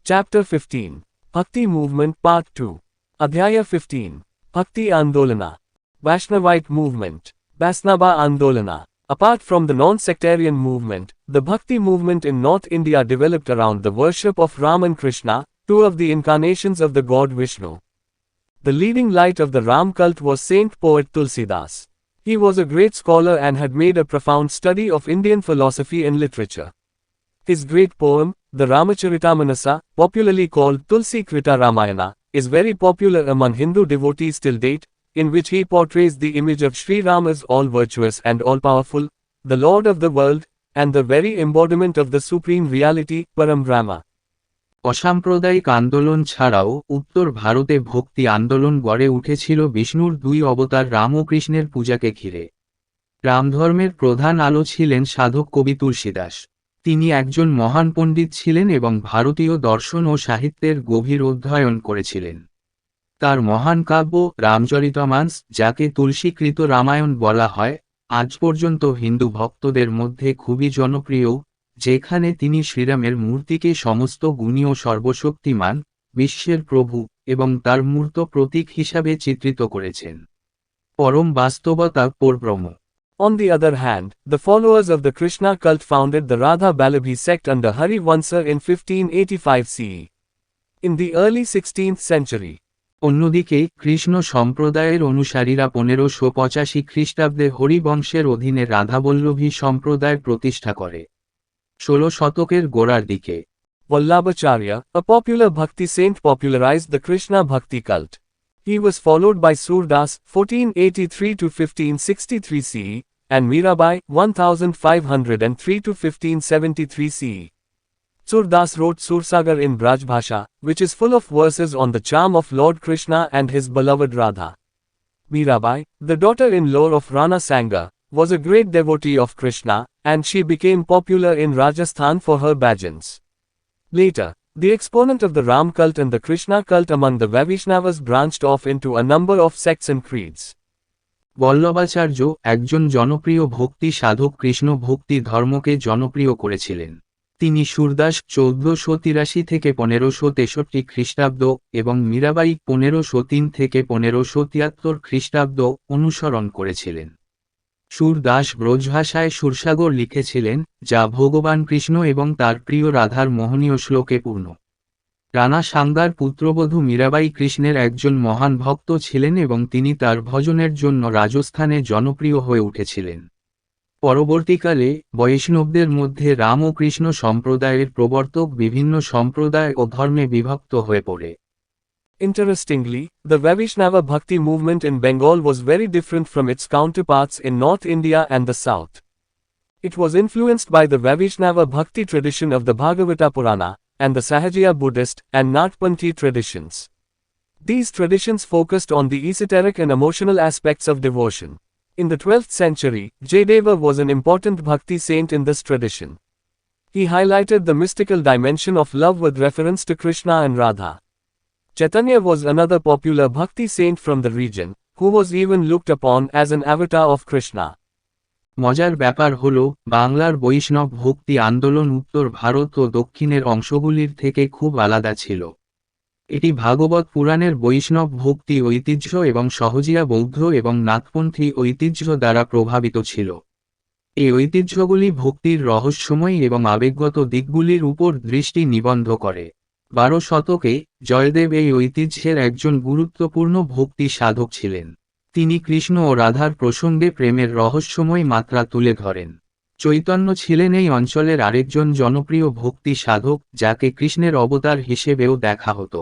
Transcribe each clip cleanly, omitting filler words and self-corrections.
Chapter 15. Bhakti Movement Part 2. Adhyaya 15. Bhakti Andolana. Vaishnavite Movement. Vaisnava Andolana. Apart from the non-sectarian movement, the Bhakti movement in North India developed around the worship of Ram and Krishna, two of the incarnations of the god Vishnu. The leading light of the Ram cult was saint poet Tulsidas. He was a great scholar and had made a profound study of Indian philosophy and literature. His great poem, the Ramacharitamanasa, popularly called Tulsi Krita Ramayana, is very popular among Hindu devotees till date, in which he portrays the image of Sri Ram as all-virtuous and all-powerful, the Lord of the world, and the very embodiment of the supreme reality, Param Brahma. অসাম্প্রদায়িক আন্দোলন ছাড়াও উত্তর ভারতে ভক্তি আন্দোলন গড়ে উঠেছিল বিষ্ণুর দুই অবতার রাম ও কৃষ্ণের পূজাকে ঘিরে। রামধর্মের প্রধান আলো ছিলেন সাধক কবি তুলসীদাস। তিনি একজন মহান পণ্ডিত ছিলেন এবং ভারতীয় দর্শন ও সাহিত্যের গভীর অধ্যয়ন করেছিলেন। তার মহান কাব্য রামচরিতমানস, যাকে তুলসীকৃত রামায়ণ বলা হয়, আজ পর্যন্ত হিন্দু ভক্তদের মধ্যে খুবই জনপ্রিয়, যেখানে তিনি শ্রীরামের মূর্তিকে সমস্ত গুণী ও সর্বশক্তিমান, বিশ্বের প্রভু এবং তার মূর্ত প্রতীক হিসাবে চিত্রিত করেছেন। পরম বাস্তবতা পরব্রহ্ম। On the other hand, the followers of the Krishna cult founded the Radha Vallabhi sect under Hari Vansa in 1585 CE. In the early 16th century, অন্যদিকে কৃষ্ণ সম্প্রদায়ের অনুসারীরা 1585 খ্রিস্টাব্দে হরিবংশের অধীনে রাধাবল্লভী সম্প্রদায় প্রতিষ্ঠা করে। 16 শতকের গোড়ার দিকে Vallabhacharya, a popular Bhakti saint, popularized the Krishna Bhakti cult. He was followed by Surdas, 1483 to 1563 CE, and Mirabai, 1503 to 1573 CE. Surdas wrote Sursagar in Braj Bhasha, which is full of verses on the charm of Lord Krishna and his beloved Radha. Mirabai, the daughter-in-law of Rana Sanga, was a great devotee of Krishna, and she became popular in Rajasthan for her bhajans. Later, the exponent of the Ram cult and the Krishna cult among the Vaishnavas branched off into a number of sects and creeds. Vallabhacharya একজন জনপ্রিয় ভক্তি সাধক কৃষ্ণ ভক্তি ধর্মকে জনপ্রিয় করেছিলেন। তিনি সুরদাস 1483 থেকে 1563 খ্রিস্টাব্দ এবং মীরাবাই 1503 থেকে 1573 খ্রিস্টাব্দ অনুসরণ করেছিলেন। সুরদাস ব্রজভাষায় সুরসাগর লিখেছিলেন, যা ভগবান কৃষ্ণ এবং তার প্রিয় রাধার মোহনীয় শ্লোকে পূর্ণ। রানা সাঙ্গার পুত্রবধূ মীরাবাই কৃষ্ণের একজন মহান ভক্ত ছিলেন এবং তিনি তার ভজনের জন্য রাজস্থানে জনপ্রিয় হয়ে উঠেছিলেন। পরবর্তীকালে বৈষ্ণবদের মধ্যে রাম ও কৃষ্ণ সম্প্রদায়ের প্রবর্তক বিভিন্ন সম্প্রদায় ও ধর্মে বিভক্ত হয়ে পড়ে। Interestingly, the Vaishnava Bhakti movement in Bengal was very different from its counterparts in North India and the South. It was influenced by the Vaishnava Bhakti tradition of the Bhagavata Purana, and the Sahajiya Buddhist and Natpanthi traditions. These traditions focused on the esoteric and emotional aspects of devotion. In the 12th century, Jayadeva was an important Bhakti saint in this tradition. He highlighted the mystical dimension of love with reference to Krishna and Radha. Chaitanya was another popular Bhakti saint from the region, who was even looked upon as an avatar of Krishna. মজার ব্যাপার হল, বাংলার বৈষ্ণব ভক্তি আন্দোলন উত্তর ভারত ও দক্ষিণের অংশগুলির থেকে খুব আলাদা ছিল। এটি ভাগবত পুরাণের বৈষ্ণব ভক্তি ঐতিহ্য এবং সহজিয়া বৌদ্ধ এবং নাথপন্থী ঐতিহ্য দ্বারা প্রভাবিত ছিল। এই ঐতিহ্যগুলি ভক্তির রহস্যময় এবং আবেগগত দিকগুলির উপর দৃষ্টি নিবদ্ধ করে। 12 শতকে জয়দেব এই ঐতিহ্যের একজন গুরুত্বপূর্ণ ভক্তি সাধক ছিলেন। তিনি কৃষ্ণ ও রাধার প্রসঙ্গে প্রেমের রহস্যময় মাত্রা তুলে ধরেন। চৈতন্য ছিলেন এই অঞ্চলের আরেকজন জনপ্রিয় ভক্তি সাধক, যাকে কৃষ্ণের অবতার হিসেবেও দেখা হতো।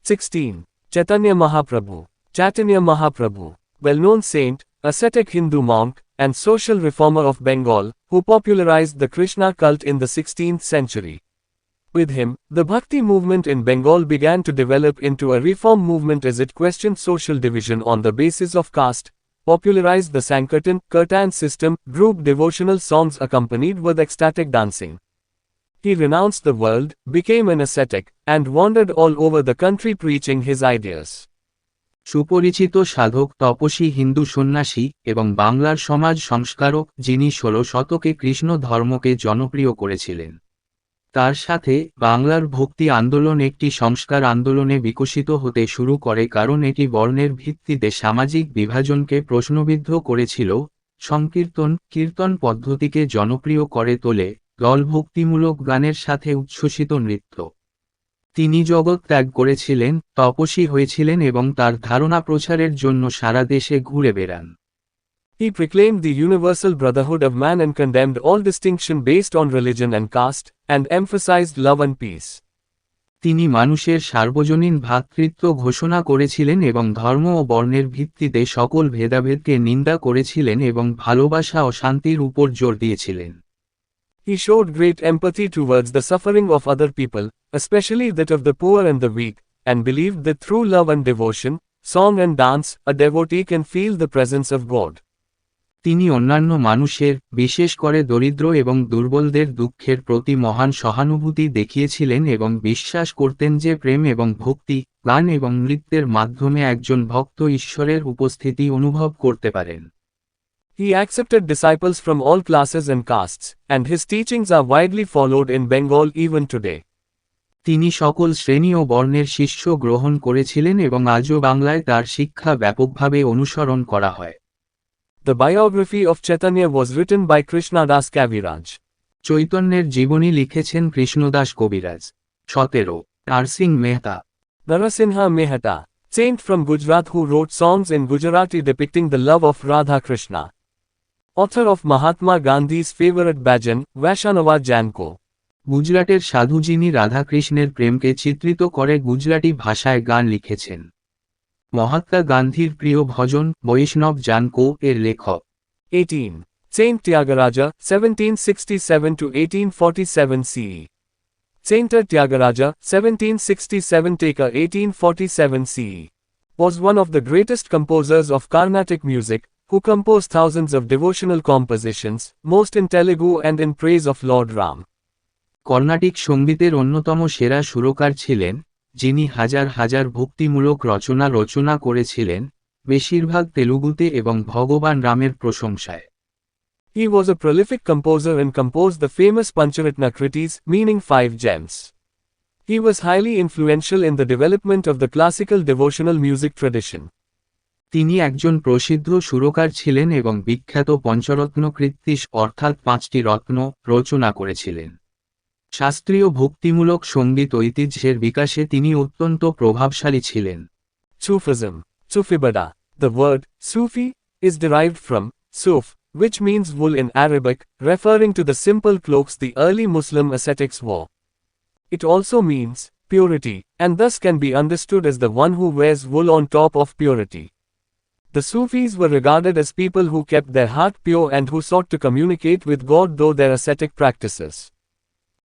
16. Chaitanya Mahaprabhu. Chaitanya Mahaprabhu, well-known saint, ascetic Hindu monk, and social reformer of Bengal, who popularized the Krishna cult in the 16th century. With him, the Bhakti movement in Bengal began to develop into a reform movement as it questioned social division on the basis of caste, popularized the Sankirtan system, group devotional songs accompanied with ecstatic dancing. He renounced the world, became an ascetic, and wandered all over the country preaching his ideas. সুপরিচিত সাধক তপস্বী হিন্দু সন্ন্যাসী এবং বাংলার সমাজ সংস্কারক, যিনি 16 শতকে কৃষ্ণ ধর্মকে জনপ্রিয় করেছিলেন। তার সাথে বাংলার ভক্তি আন্দোলন একটি সংস্কার আন্দোলনে বিকশিত হতে শুরু করে কারণ এটি বর্ণের ভিত্তিতে সামাজিক বিভাজনকে প্রশ্নবিদ্ধ করেছিল, সংকীর্তন কীর্তন পদ্ধতিকে জনপ্রিয় করে তোলে, দল ভক্তিমূলক গানের সাথে উচ্ছ্বসিত নৃত্য। তিনি জগৎ ত্যাগ করেছিলেন, তপস্বী হয়েছিলেন এবং তার ধারণা প্রচারের জন্য সারা দেশে ঘুরে বেড়ান। He proclaimed the universal brotherhood of man and condemned all distinction based on religion and caste, and emphasized love and peace. তিনি মানুষের সার্বজনীন ভ্রাতৃত্ব ঘোষণা করেছিলেন এবং ধর্ম ও বর্ণের ভিত্তিতে সকল ভেদাভেদকে নিন্দা করেছিলেন এবং ভালোবাসা ও শান্তির উপর জোর দিয়েছিলেন। He showed great empathy towards the suffering of other people, especially that of the poor and the weak, and believed that through love and devotion, song and dance, a devotee can feel the presence of God. তিনি অন্যান্য মানুষের, বিশেষ করে দরিদ্র এবং দুর্বলদের দুঃখের প্রতি মহান সহানুভূতি দেখিয়েছিলেন এবং বিশ্বাস করতেন যে প্রেম এবং ভক্তি, গান এবং নৃত্যের মাধ্যমে একজন ভক্ত ঈশ্বরের উপস্থিতি অনুভব করতে পারেন। He accepted disciples from all classes and castes, and his teachings are widely followed in Bengal even today. তিনি সকল শ্রেণী ও বর্ণের শিষ্য গ্রহণ করেছিলেন এবং আজও বাংলায় তার শিক্ষা ব্যাপকভাবে অনুসরণ করা হয়। The biography of Chaitanya was written by Krishnadas Kaviraj. চৈতন্যের জীবনী লিখেছেন কৃষ্ণদাস কবিরাজ। 17 Narsing Mehta. Narasimha Mehta, saint from Gujarat who wrote songs in Gujarati depicting the love of Radha Krishna. Author of Mahatma Gandhi's favorite bhajan, Vaishnava Janko. গুজরাটের সাধু যিনি রাধাকৃষ্ণের প্রেমকে চিত্রিত করে গুজরাটি ভাষায় গান লিখেছেন। মহাত্মা গান্ধীর প্রিয় ভজন বৈষ্ণব জানকো এর লেখক। 18. Saint Tyagaraja, 1767 to 1847 CE. Saint Tyagaraja, 1767–1847 CE, was one of the greatest composers of Carnatic music, who composed thousands of devotional compositions, most in Telugu and in praise of Lord Ram. Carnatic সঙ্গীতের অন্যতম সেরা সুরকার ছিলেন, যিনি হাজার হাজার ভক্তিমূলক রচনা করেছিলেন, বেশিরভাগ তেলুগুতে এবং ভগবান রামের প্রশংসায়। He was a prolific composer and composed the famous Pancharatna Kritis, meaning 5 gems. He was highly influential in the development of the classical devotional music tradition. তিনি একজন প্রসিদ্ধ সুরকার ছিলেন এবং বিখ্যাত পঞ্চরত্ন কৃত্তিস অর্থাৎ 5টি রত্ন রচনা করেছিলেন। শাস্ত্রীয় ভক্তিমূলক সঙ্গীত ঐতিহ্যের বিকাশে তিনি অত্যন্ত প্রভাবশালী ছিলেন। Sufism, Sufibada. The word Sufi is derived from Suf, which means wool in Arabic, referring to the simple cloaks the early Muslim ascetics wore. It also means purity, and thus can be understood as the one who wears wool on top of purity. The Sufis were regarded as people who kept their heart pure and who sought to communicate with God through their ascetic practices.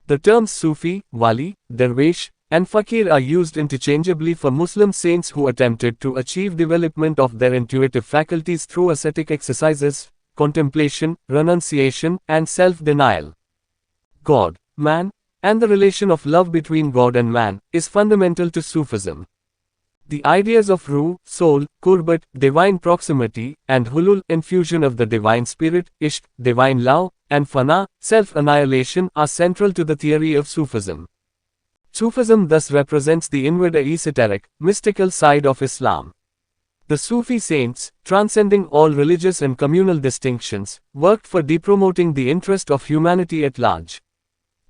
The terms Sufi, Wali, Dervish, and Fakir are used interchangeably for Muslim saints who attempted to achieve development of their intuitive faculties through ascetic exercises, contemplation, renunciation, and self-denial. God, man, and the relation of love between God and man, is fundamental to Sufism. The ideas of Ruh, soul, Qurbat, divine proximity, and Hulul, infusion of the divine spirit, Ishq, divine love, and Fana, self-annihilation are central to the theory of Sufism. Sufism thus represents the inward esoteric, mystical side of Islam. The Sufi saints, transcending all religious and communal distinctions, worked for depromoting the interest of humanity at large.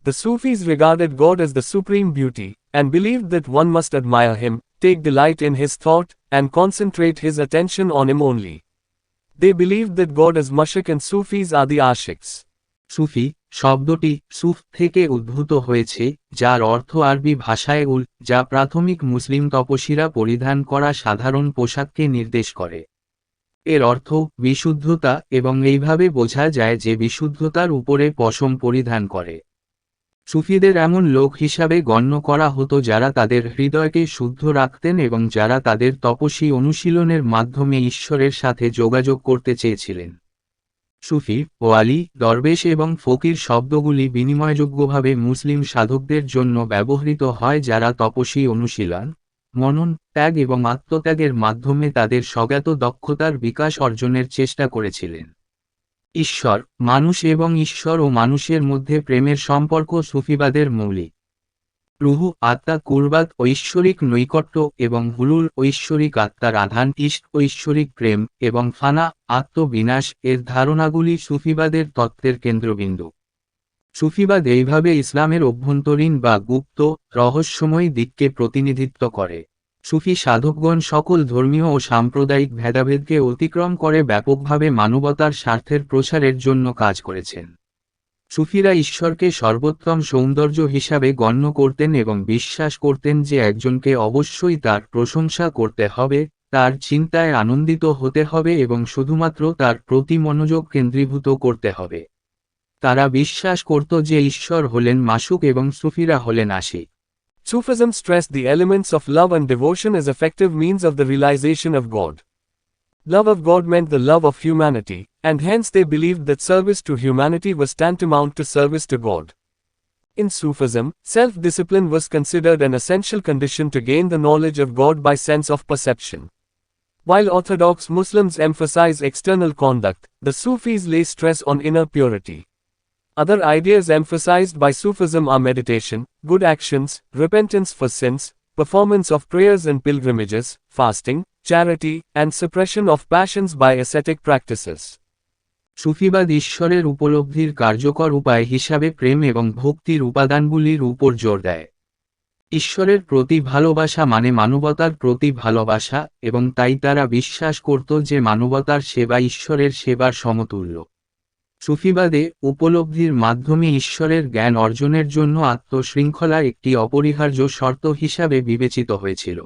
The Sufis regarded God as the supreme beauty, and believed that one must admire him, take delight in his thought, and concentrate his attention on him only. They believed that God is Mushrik and Sufis are the Ashiks. সুফি শব্দটি সুফ থেকে উদ্ভূত হয়েছে, যার অর্থ আরবি ভাষায় উল, যা প্রাথমিক মুসলিম তপস্বীরা পরিধান করা সাধারণ পোশাককে নির্দেশ করে। এর অর্থ বিশুদ্ধতা এবং এইভাবে বোঝা যায় যে বিশুদ্ধতার উপরে পশম পরিধান করে। সুফিদের এমন লোক হিসাবে গণ্য করা হতো যারা তাদের হৃদয়কে শুদ্ধ রাখতেন এবং যারা তাদের তপস্বী অনুশীলনের মাধ্যমে ঈশ্বরের সাথে যোগাযোগ করতে চেয়েছিলেন। সুফি, ওয়ালি, দরবেশ এবং ফকির শব্দগুলি বিনিময়যোগ্যভাবে মুসলিম সাধকদের জন্য ব্যবহৃত হয় যারা তপস্বী অনুশীলন, মনন, ত্যাগ এবং আত্মত্যাগের মাধ্যমে তাদের স্বজ্ঞাত দক্ষতার বিকাশ অর্জনের চেষ্টা করেছিলেন। ঈশ্বর, মানুষ এবং ঈশ্বর ও মানুষের মধ্যে প্রেমের সম্পর্ক সুফিবাদের মৌলিক। রুহু, আত্মা, কুরবাত, ঐশ্বরিক নৈকট্য এবং হুলুল, ঐশ্বরিক আত্মার আধান, ইষ্ট, ঐশ্বরিক প্রেম, এবং ফানা, আত্মবিনাশ এর ধারণাগুলি সুফিবাদের তত্ত্বের কেন্দ্রবিন্দু। সুফিবাদ এইভাবে ইসলামের অভ্যন্তরীণ বা গুপ্ত, রহস্যময় দিককে প্রতিনিধিত্ব করে। সুফি সাধকগণ সকল ধর্মীয় ও সাম্প্রদায়িক ভেদাভেদকে অতিক্রম করে ব্যাপকভাবে মানবতার স্বার্থের প্রসারের জন্য কাজ করেছেন। সুফিরা ঈশ্বরকে সর্বোত্তম সৌন্দর্য হিসাবে গণ্য করতেন এবং বিশ্বাস করতেন যে একজনকে অবশ্যই তার প্রশংসা করতে হবে, তার চিন্তায় আনন্দিত হতে হবে এবং শুধুমাত্র তার প্রতি মনোযোগ কেন্দ্রীভূত করতে হবে। তারা বিশ্বাস করত যে ঈশ্বর হলেন মাসুক এবং সুফিরা হলেন Ashiq. Sufism stressed the elements of love and devotion as effective means of the realization of God. Love of God meant the love of humanity, and hence they believed that service to humanity was tantamount to service to God. In Sufism, self-discipline was considered an essential condition to gain the knowledge of God by sense of perception. While Orthodox Muslims emphasize external conduct, the Sufis lay stress on inner purity. Other ideas emphasized by Sufism are meditation, good actions, repentance for sins, performance of prayers and pilgrimages, fasting, charity, and suppression of passions by ascetic practices. সুফিবাদ ঈশ্বরের উপলব্ধির কার্যকর উপায় হিসাবে প্রেম এবং ভক্তির উপাদানগুলির উপর জোর দেয়। ঈশ্বরের প্রতি ভালোবাসা মানে মানবতার প্রতি ভালোবাসা, এবং তাই তারা বিশ্বাস করত যে মানবতার সেবা ঈশ্বরের সেবার সমতুল্য। সুফিবাদে উপলব্ধির মাধ্যমে ঈশ্বরের জ্ঞান অর্জনের জন্য আত্মশৃঙ্খলা একটি অপরিহার্য শর্ত হিসাবে বিবেচিত হয়েছিল।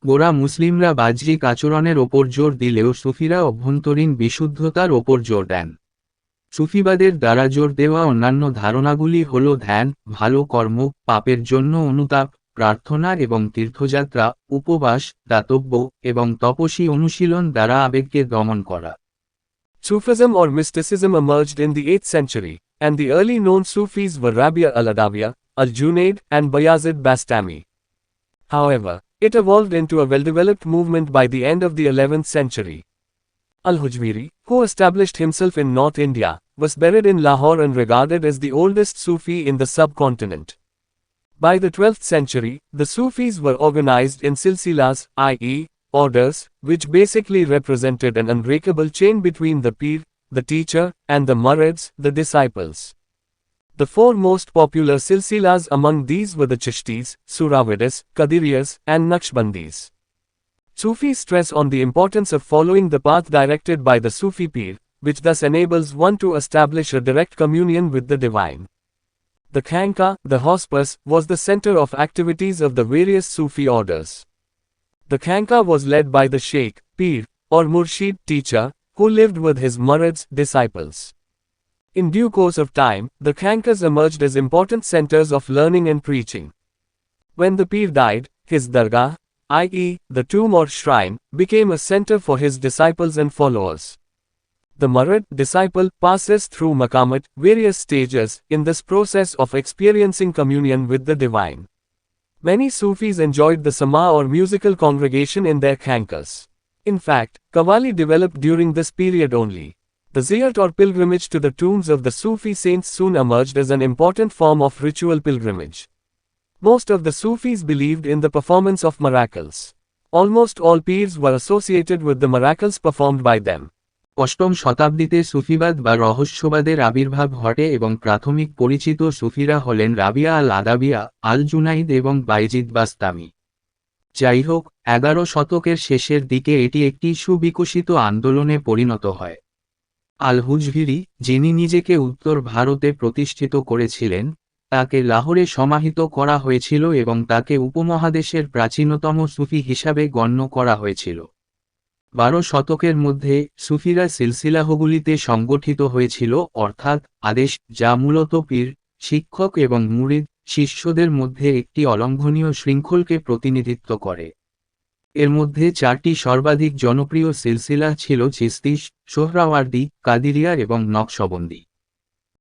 গোঁড়া মুসলিমরা বাহ্যিক আচরণের ওপর জোর দিলেও সুফিরা অভ্যন্তরীণ বিশুদ্ধতার ওপর জোর দেন। সুফিবাদের দ্বারা জোর দেওয়া অন্যান্য ধারণাগুলি হল ধ্যান, ভালো কর্ম, পাপের জন্য অনুতাপ, প্রার্থনা এবং তীর্থযাত্রা, উপবাস, দাতব্য এবং তপস্বী অনুশীলন দ্বারা আবেগকে দমন করা। Sufism or mysticism emerged in the 8th century, and the early known Sufis were Rabia al-Adawiya, al-Junaid, and Bayazid Bastami. However, it evolved into a well-developed movement by the end of the 11th century. Al-Hujwiri, who established himself in North India, was buried in Lahore and regarded as the oldest Sufi in the subcontinent. By the 12th century, the Sufis were organized in silsilas, i.e., orders, which basically represented an unbreakable chain between the Pir, the teacher, and the Murids, the disciples. The four most popular silsilas among these were the Chishtis, Suravidis, Qadiriyas, and Naqshbandis. Sufis stress on the importance of following the path directed by the Sufi Pir, which thus enables one to establish a direct communion with the divine. The Khanqa, the hospice, was the center of activities of the various Sufi orders. The Khanqa was led by the Sheikh, Pir, or Murshid teacher, who lived with his Murids, disciples. In due course of time, the Khanqas emerged as important centers of learning and preaching. When the Pir died, his dargah, i.e., the tomb or shrine, became a center for his disciples and followers. The Murid, disciple, passes through maqamat, various stages, in this process of experiencing communion with the divine. Many Sufis enjoyed the sama or musical congregation in their khanqas. In fact, Qawwali developed during this period only. The ziyarat or pilgrimage to the tombs of the Sufi saints soon emerged as an important form of ritual pilgrimage. Most of the Sufis believed in the performance of miracles. Almost all Pirs were associated with the miracles performed by them. অষ্টম শতাব্দীতে সুফিবাদ বা রহস্যবাদের আবির্ভাব ঘটে এবং প্রাথমিক পরিচিত সুফিরা হলেন রাবিয়া আল-আদাবিয়া, আল-জুনাইদ এবং বাইজিদ বাস্তামি। যাই হোক, 11 শতকের শেষের দিকে এটি একটি সুবিকশিত আন্দোলনে পরিণত হয়। আল-হুজভিরি, যিনি নিজেকে উত্তর ভারতে প্রতিষ্ঠিত করেছিলেন, তাকে লাহোরে সমাহিত করা হয়েছিল এবং তাকে উপমহাদেশের প্রাচীনতম সুফি হিসাবে গণ্য করা হয়েছিল। 12 শতকের মধ্যে সুফিরা সিলসিলাহগুলিতে সংগঠিত হয়েছিল, অর্থাৎ আদেশ, যা মূলত পীর, শিক্ষক এবং মুরিদ, শিষ্যদের মধ্যে একটি অলঙ্ঘনীয় শৃঙ্খলকে প্রতিনিধিত্ব করে। এর মধ্যে 4টি সর্বাধিক জনপ্রিয় সিলসিলা ছিল চিস্তিস, সোহরাওয়ার্দী, কাদিরিয়া এবং নকশবন্দি।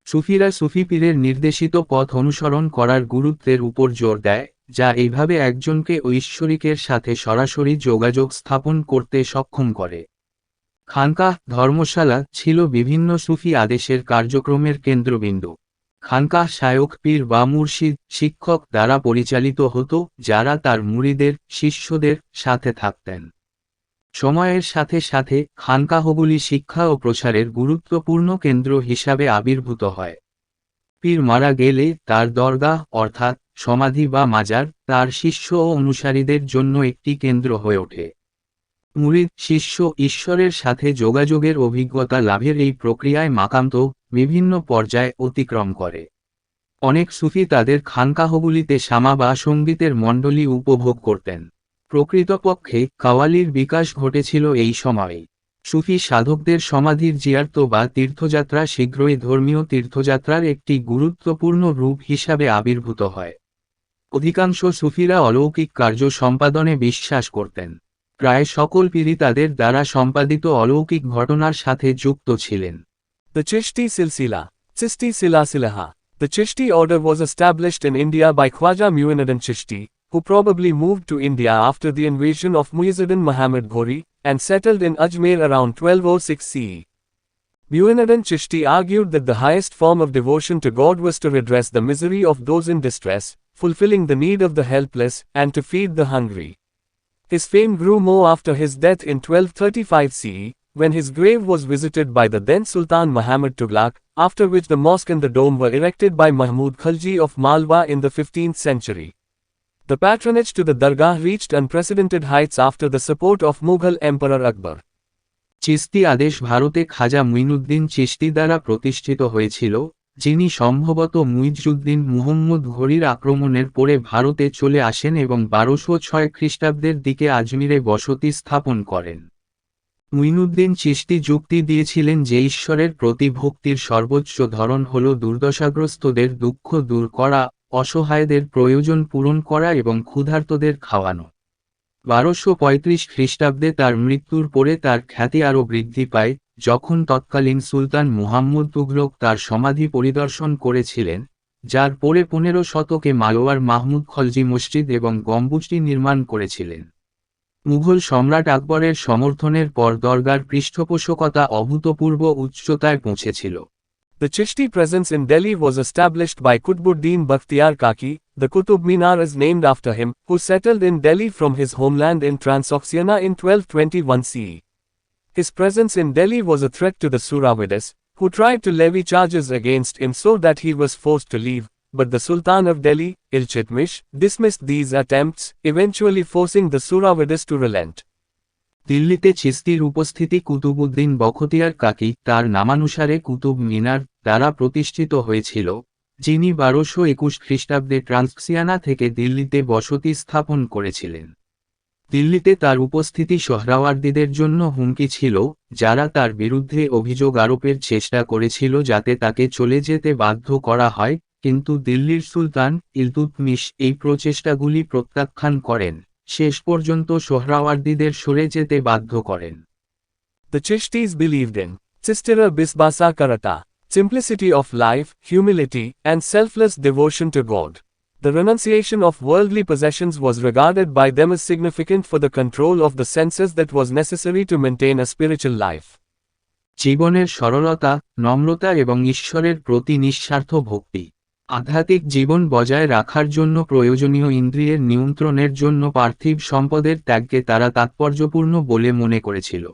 সুফিরা সুফি পীরের নির্দেশিত পথ অনুসরণ করার গুরুত্বের উপর জোর দেয়, যা এইভাবে একজনকে ঐশ্বরিকের সাথে সরাসরি যোগাযোগ স্থাপন করতে সক্ষম করে। খানকাহ ধর্মশালা ছিল বিভিন্ন সুফি আদেশের কার্যক্রমের কেন্দ্রবিন্দু। খানকাহ শায়খ পীর বা মুর্শিদ শিক্ষক দ্বারা পরিচালিত হতো, যারা তার মুরিদের শিষ্যদের সাথে থাকতেন। সময়ের সাথে সাথে খানকাহগুলি শিক্ষা ও প্রসারের গুরুত্বপূর্ণ কেন্দ্র হিসাবে আবির্ভূত হয়। পীর মারা গেলে তার দরগাহ অর্থাৎ সমাধি বা মাজার তার শিষ্য ও অনুসারীদের জন্য একটি কেন্দ্র হয়ে ওঠে। মুরিদ শিষ্য ঈশ্বরের সাথে যোগাযোগের অভিজ্ঞতা লাভের এই প্রক্রিয়ায় মাকান্ত বিভিন্ন পর্যায় অতিক্রম করে। অনেক সুফি তাদের খানকাহগুলিতে শামা বা সঙ্গীতের মণ্ডলী উপভোগ করতেন। প্রকৃতপক্ষে কাওয়ালির বিকাশ ঘটেছিল এই সময়েই। সুফি সাধকদের সমাধির জিয়ারত বা তীর্থযাত্রা শীঘ্রই ধর্মীয় তীর্থযাত্রার একটি গুরুত্বপূর্ণ রূপ হিসাবে আবির্ভূত হয়। অধিকাংশ সুফিরা অলৌকিক কার্য সম্পাদনে বিশ্বাস করতেন। প্রায় সকল পীরই তাদের দ্বারা সম্পাদিত অলৌকিক ঘটনার সাথে যুক্ত ছিলেন। The Chishti Silsila, Chisti Silasilaha. The Chishti order was established in India by Khwaja Muinuddin Chishti, who probably moved to India after the invasion of Muizzuddin Muhammad Ghori, and settled in Ajmer around 1206 CE. Muinuddin Chishti argued that the highest form of devotion to God was to redress the misery of those in distress, fulfilling the need of the helpless, and to feed the hungry. His fame grew more after his death in 1235 CE, when his grave was visited by the then Sultan Muhammad Tughlaq, after which the mosque and the dome were erected by Mahmud Khalji of Malwa in the 15th century. The patronage to the Dargah reached unprecedented heights after the support of Mughal Emperor Akbar. Chishti আদেশ ভারতে খাজা মুইনুদ্দিন চিশতি দ্বারা প্রতিষ্ঠিত হয়েছিল, যিনি সম্ভবত মুইজুদ্দিন মুহম্মদ ঘোরির আক্রমণের পরে ভারতে চলে আসেন এবং 1206 খ্রিস্টাব্দের দিকে আজমিরে বসতি স্থাপন করেন। মুইনুদ্দিন চিশতি যুক্তি দিয়েছিলেন যে ঈশ্বরের প্রতি ভক্তির সর্বোচ্চ ধরন হল দুর্দশাগ্রস্তদের দুঃখ দূর করা, অসহায়দের প্রয়োজন পূরণ করা এবং ক্ষুধার্তদের খাওয়ানো। 1235 খ্রিস্টাব্দে তার মৃত্যুর পরে তার খ্যাতি আরও বৃদ্ধি পায়, যখন তৎকালীন সুলতান মুহাম্মদ তুগলক তার সমাধি পরিদর্শন করেছিলেন, যার পরে 15 শতকে মালোয়ার মাহমুদ খলজি মসজিদ এবং গম্বুজটি নির্মাণ করেছিলেন। মুঘল সম্রাট আকবরের সমর্থনের পর দরগার পৃষ্ঠপোষকতা অভূতপূর্ব উচ্চতায় পৌঁছেছিল। The Chishti presence in Delhi was established by Qutbuddin Bakhtiar Kaki. The Qutub Minar is named after him, who settled in Delhi from his homeland in Transoxiana in 1221 CE. His presence in Delhi was a threat to the Suravidas, who tried to levy charges against him so that he was forced to leave, but the Sultan of Delhi, Iltutmish, dismissed these attempts, eventually forcing the Suravidas to relent. দিল্লিতে চিস্তির উপস্থিতি কুতুবউদ্দিন বখতিয়ার কাকি তার নামানুসারে কুতুব মিনার দ্বারা প্রতিষ্ঠিত হয়েছিল, যিনি 1221 খ্রিস্টাব্দে ট্রান্সক্সিয়ানা থেকে দিল্লিতে বসতি স্থাপন করেছিলেন। দিল্লিতে তার উপস্থিতি সোহরাওয়ার্দীদের জন্য হুমকি ছিল, যারা তার বিরুদ্ধে অভিযোগ আরোপের চেষ্টা করেছিল যাতে তাকে চলে যেতে বাধ্য করা হয়, কিন্তু দিল্লির সুলতান ইলতুৎমিশ এই প্রচেষ্টাগুলি প্রত্যাখ্যান করেন, শেষ পর্যন্ত সোহরাওয়ার্দীদের সরে যেতে বাধ্য করেন। The Chishtis believed in Chistira Bisbasa Karata, simplicity of life, humility, and selfless devotion to God. The renunciation of worldly possessions was regarded by them as significant for the control of the senses that was necessary to maintain a spiritual life. জীবনের সরলতা, নম্রতা এবং ঈশ্বরের প্রতি নিঃস্বার্থ ভক্তি। আধ্যাত্মিক জীবন বজায় রাখার জন্য প্রয়োজনীয় ইন্দ্রিয়ের নিয়ন্ত্রণের জন্য পার্থিব সম্পদের ত্যাগকে তারা তাৎপর্যপূর্ণ বলে মনে করেছিল।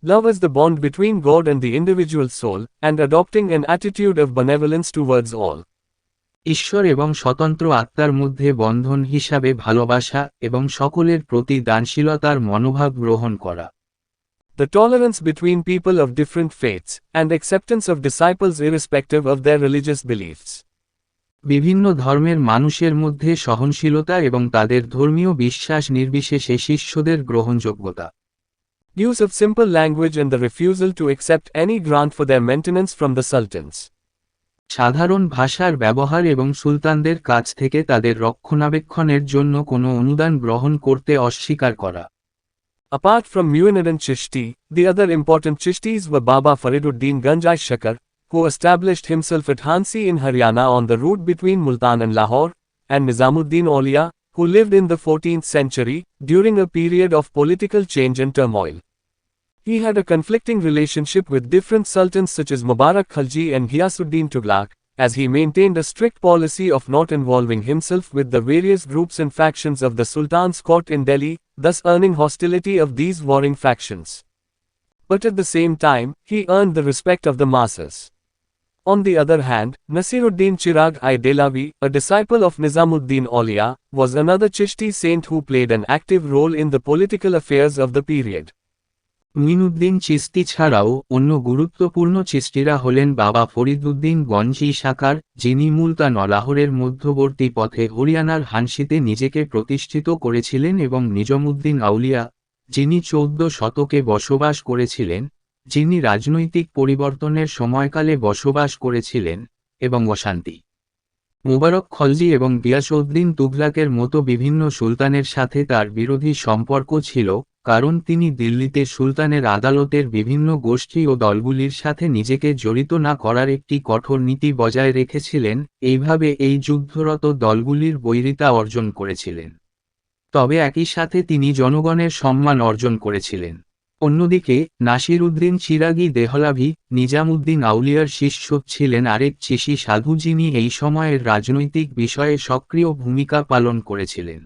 Love is the bond between God and the individual soul, and adopting an attitude of benevolence towards all. ঈশ্বর এবং স্বতন্ত্র আত্মার মধ্যে বন্ধন হিসাবে ভালোবাসা এবং সকলের প্রতি দানশীলতার মনোভাব গ্রহণ করা। The tolerance between people of different faiths, and acceptance of disciples irrespective of their religious beliefs. বিভিন্ন ধর্মের মানুষের মধ্যে সহনশীলতা এবং তাদের ধর্মীয় বিশ্বাস নির্বিশেষে শিষ্যদের গ্রহণযোগ্যতা। Use of simple language and the refusal to accept any grant for their maintenance from the sultans. সাধারণ ভাষার ব্যবহার এবং সুলতানদের কাছ থেকে তাদের রক্ষণাবেক্ষণের জন্য কোনো অনুদান গ্রহণ করতে অস্বীকার করা। Apart from Muinuddin Chishti, the other important Chishtis were Baba Fariduddin Ganjai Shakar, who established himself at Hansi in Haryana on the route between Multan and Lahore, and Nizamuddin Aulia, who lived in the 14th century, during a period of political change and turmoil. He had a conflicting relationship with different sultans such as Mubarak Khalji and Ghiyasuddin Tughlaq, as he maintained a strict policy of not involving himself with the various groups and factions of the Sultan's court in Delhi, thus earning hostility of these warring factions. But at the same time, he earned the respect of the masses. On the other hand, Nasiruddin Chirag-i-Dehlavi, a disciple of Nizamuddin Auliya, was another Chishti saint who played an active role in the political affairs of the period. Muinuddin Chishti ছাড়াও অন্য গুরুত্বপূর্ণ চিশতিরা হলেন বাবা ফরিদুদ্দিন গঞ্জি সাকার, যিনি মুলতান ও লাহোরের মধ্যবর্তী পথে হরিয়ানার হানসিতে নিজেকে প্রতিষ্ঠিত করেছিলেন, এবং নিজামুদ্দিন আউলিয়া, যিনি 14 শতকে বসবাস করেছিলেন, যিনি রাজনৈতিক পরিবর্তনের সময়কালে বসবাস করেছিলেন, এবং অশান্তি মুবারক খলজি এবং গিয়াসউদ্দিন তুগলাকের মতো বিভিন্ন সুলতানের সাথে তার বিরোধী সম্পর্ক ছিল, কারণ তিনি দিল্লিতে সুলতানের আদালতের বিভিন্ন গোষ্ঠী ও দলগুলির সাথে নিজেকে জড়িত না করার একটি কঠোর নীতি বজায় রেখেছিলেন, এইভাবে এই যুদ্ধরত দলগুলির বৈরিতা অর্জন করেছিলেন। তবে একই সাথে তিনি জনগণের সম্মান অর্জন করেছিলেন। অন্যদিকে নাসিরুদ্দিন চিরাগি দেহলাভি, নিজামুদ্দিন আউলিয়ার শিষ্য, ছিলেন আরেক চিশতি সাধু যিনি এই সময়ের রাজনৈতিক বিষয়ে সক্রিয় ভূমিকা পালন করেছিলেন।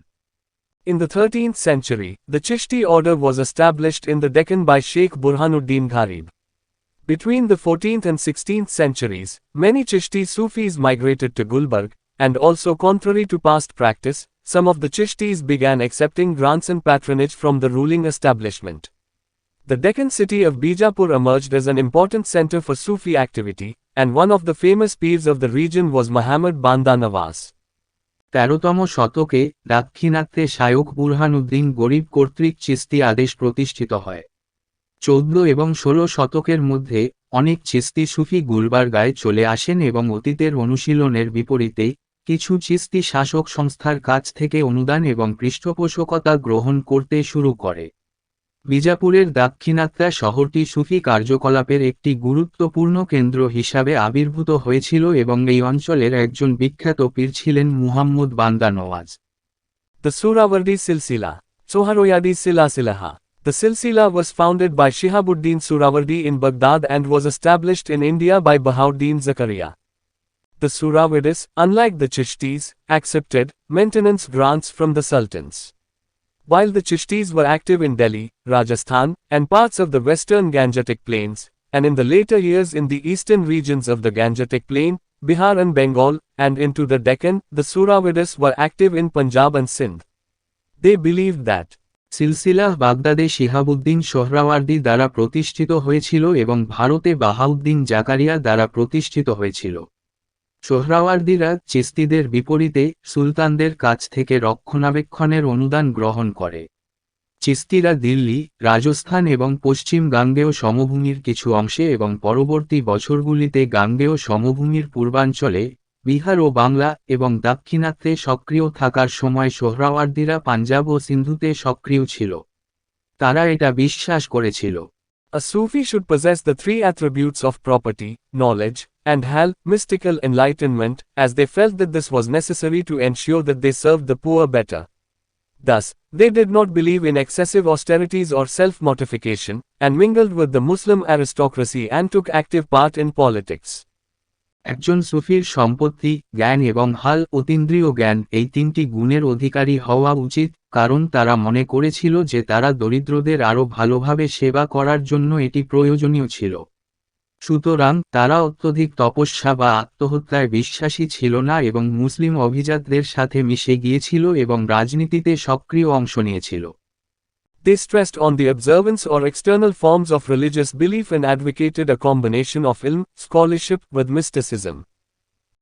In the 13th century, the Chishti order was established in the Deccan by Sheikh Burhanuddin Gharib. Between the 14th and 16th centuries, many Chishti Sufis migrated to Gulbarg, and also contrary to past practice, some of the Chishtis began accepting grants and patronage from the ruling establishment. The Deccan city of Bijapur emerged as an important center for Sufi activity, and one of the famous peers of the region was Muhammad Banda Nawaz. 13তম শতকে দাক্ষিণাত্যে শায়খ বুরহানুদ্দিন গরিব কর্তৃক চিশতি আদেশ প্রতিষ্ঠিত হয়। 14 এবং 16 শতকের মধ্যে অনেক চিশতি সুফি গুলবার্গায় চলে আসেন এবং অতীতের অনুশীলনের বিপরীতে কিছু চিশতি শাসক সংস্থার কাছ থেকে অনুদান এবং পৃষ্ঠপোষকতা গ্রহণ করতে শুরু করে। বিজাপুরের দাক্ষিণাত্যা শহরটি সুফি কার্যকলাপের একটি গুরুত্বপূর্ণ কেন্দ্র হিসাবে আবির্ভূত হয়েছিল এবং এই অঞ্চলের একজন বিখ্যাত পীর ছিলেন মুহাম্মদ বান্দা Nawaz. The Surawardi Silsila, Soharoyadi Silasilaha. The Silsila was founded by Shihabuddin Surawardi in Baghdad and was established in India by Bahauddin Zakaria. The Surawardis, unlike the Chishtis, accepted maintenance grants from the sultans. While the Chishtis were active in Delhi, Rajasthan, and parts of the western Gangetic plains, and in the later years in the eastern regions of the Gangetic plain, Bihar and Bengal, and into the Deccan, the Surawardis were active in Punjab and Sindh. They believed that সিলসিলাহ বাগদাদে শিহাবুদ্দিন সোহরাওয়ার্দী দ্বারা প্রতিষ্ঠিত হয়েছিল এবং ভারতে বাহাউদ্দিন জাকারিয়া দ্বারা প্রতিষ্ঠিত হয়েছিল। সোহরাওয়ার্দীরা চিশতিদের বিপরীতে সুলতানদের কাছ থেকে রক্ষণাবেক্ষণের অনুদান গ্রহণ করে। চিশতিরা দিল্লি, রাজস্থান এবং পশ্চিম গাঙ্গেয় সমভূমির কিছু অংশে এবং পরবর্তী বছরগুলিতে গাঙ্গেয় সমভূমির পূর্বাঞ্চলে, বিহার ও বাংলা এবং দাক্ষিণাত্যে সক্রিয় থাকার সময় সোহরাওয়ার্দীরা পাঞ্জাব ও সিন্ধুতে সক্রিয় ছিল। তারা এটা বিশ্বাস করেছিল a Sufi should possess the three attributes of property, knowledge, and mystical enlightenment, as they felt that this was necessary to ensure that they served the poor better. Thus, they did not believe in excessive austerities or self-mortification, and mingled with the Muslim aristocracy and took active part in politics. একজন সুফির সম্পত্তি, জ্ঞান এবং অতীন্দ্রিয় জ্ঞান এই তিনটি গুণের অধিকারী হওয়া উচিত, কারণ তারা মনে করেছিল যে তারা দরিদ্রদের আরও ভালোভাবে সেবা করার জন্য এটি প্রয়োজনীয় ছিল। সুতরাং তারা অত্যধিক তপস্যা বা আত্মহত্যায় বিশ্বাসী ছিল না এবং মুসলিম অভিজাতদের সাথে মিশে গিয়েছিল এবং রাজনীতিতে সক্রিয় অংশ নিয়েছিল। They stressed on the observance or external forms of religious belief and advocated a combination of ilm, scholarship, with mysticism.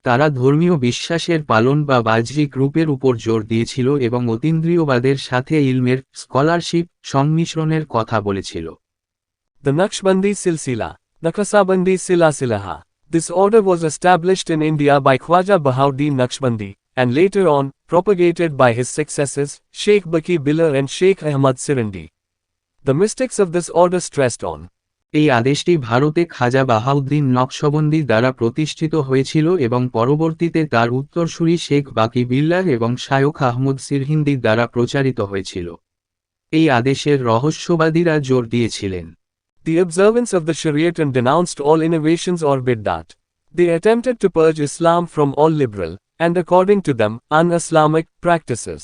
তারা ধর্মীয় বিশ্বাসের পালন বা বাহ্যিক রূপের উপর জোর দিয়েছিল এবং অতীন্দ্রিয়বাদের সাথে ইলমের, স্কলারশিপ, সংমিশ্রণের কথা বলেছিল। The Naqshbandi Silsila, Naqshbandi Silasilaha. This order was established in India by Khwaja Bahauddin Naqshbandi, and later on, propagated by his successors, Sheikh Baki Billah and Sheikh Ahmad Sirindi. The mystics of this order stressed on এই আদেশটি ভারতে খাজা বাহাউদ্দিন নকশবন্দি দ্বারা প্রতিষ্ঠিত হয়েছিল এবং পরবর্তীতে তার উত্তরসূরি শেখ বাকি বিল্লাহ এবং শায়খ আহমদ সিরহিন্দি দ্বারা প্রচারিত হয়েছিল। এই আদেশের রহস্যবাদীরা জোর দিয়েছিলেন the observance of the Shariat and denounced all innovations or bid'at. They attempted to purge Islam from all liberal, and according to them, un-Islamic practices.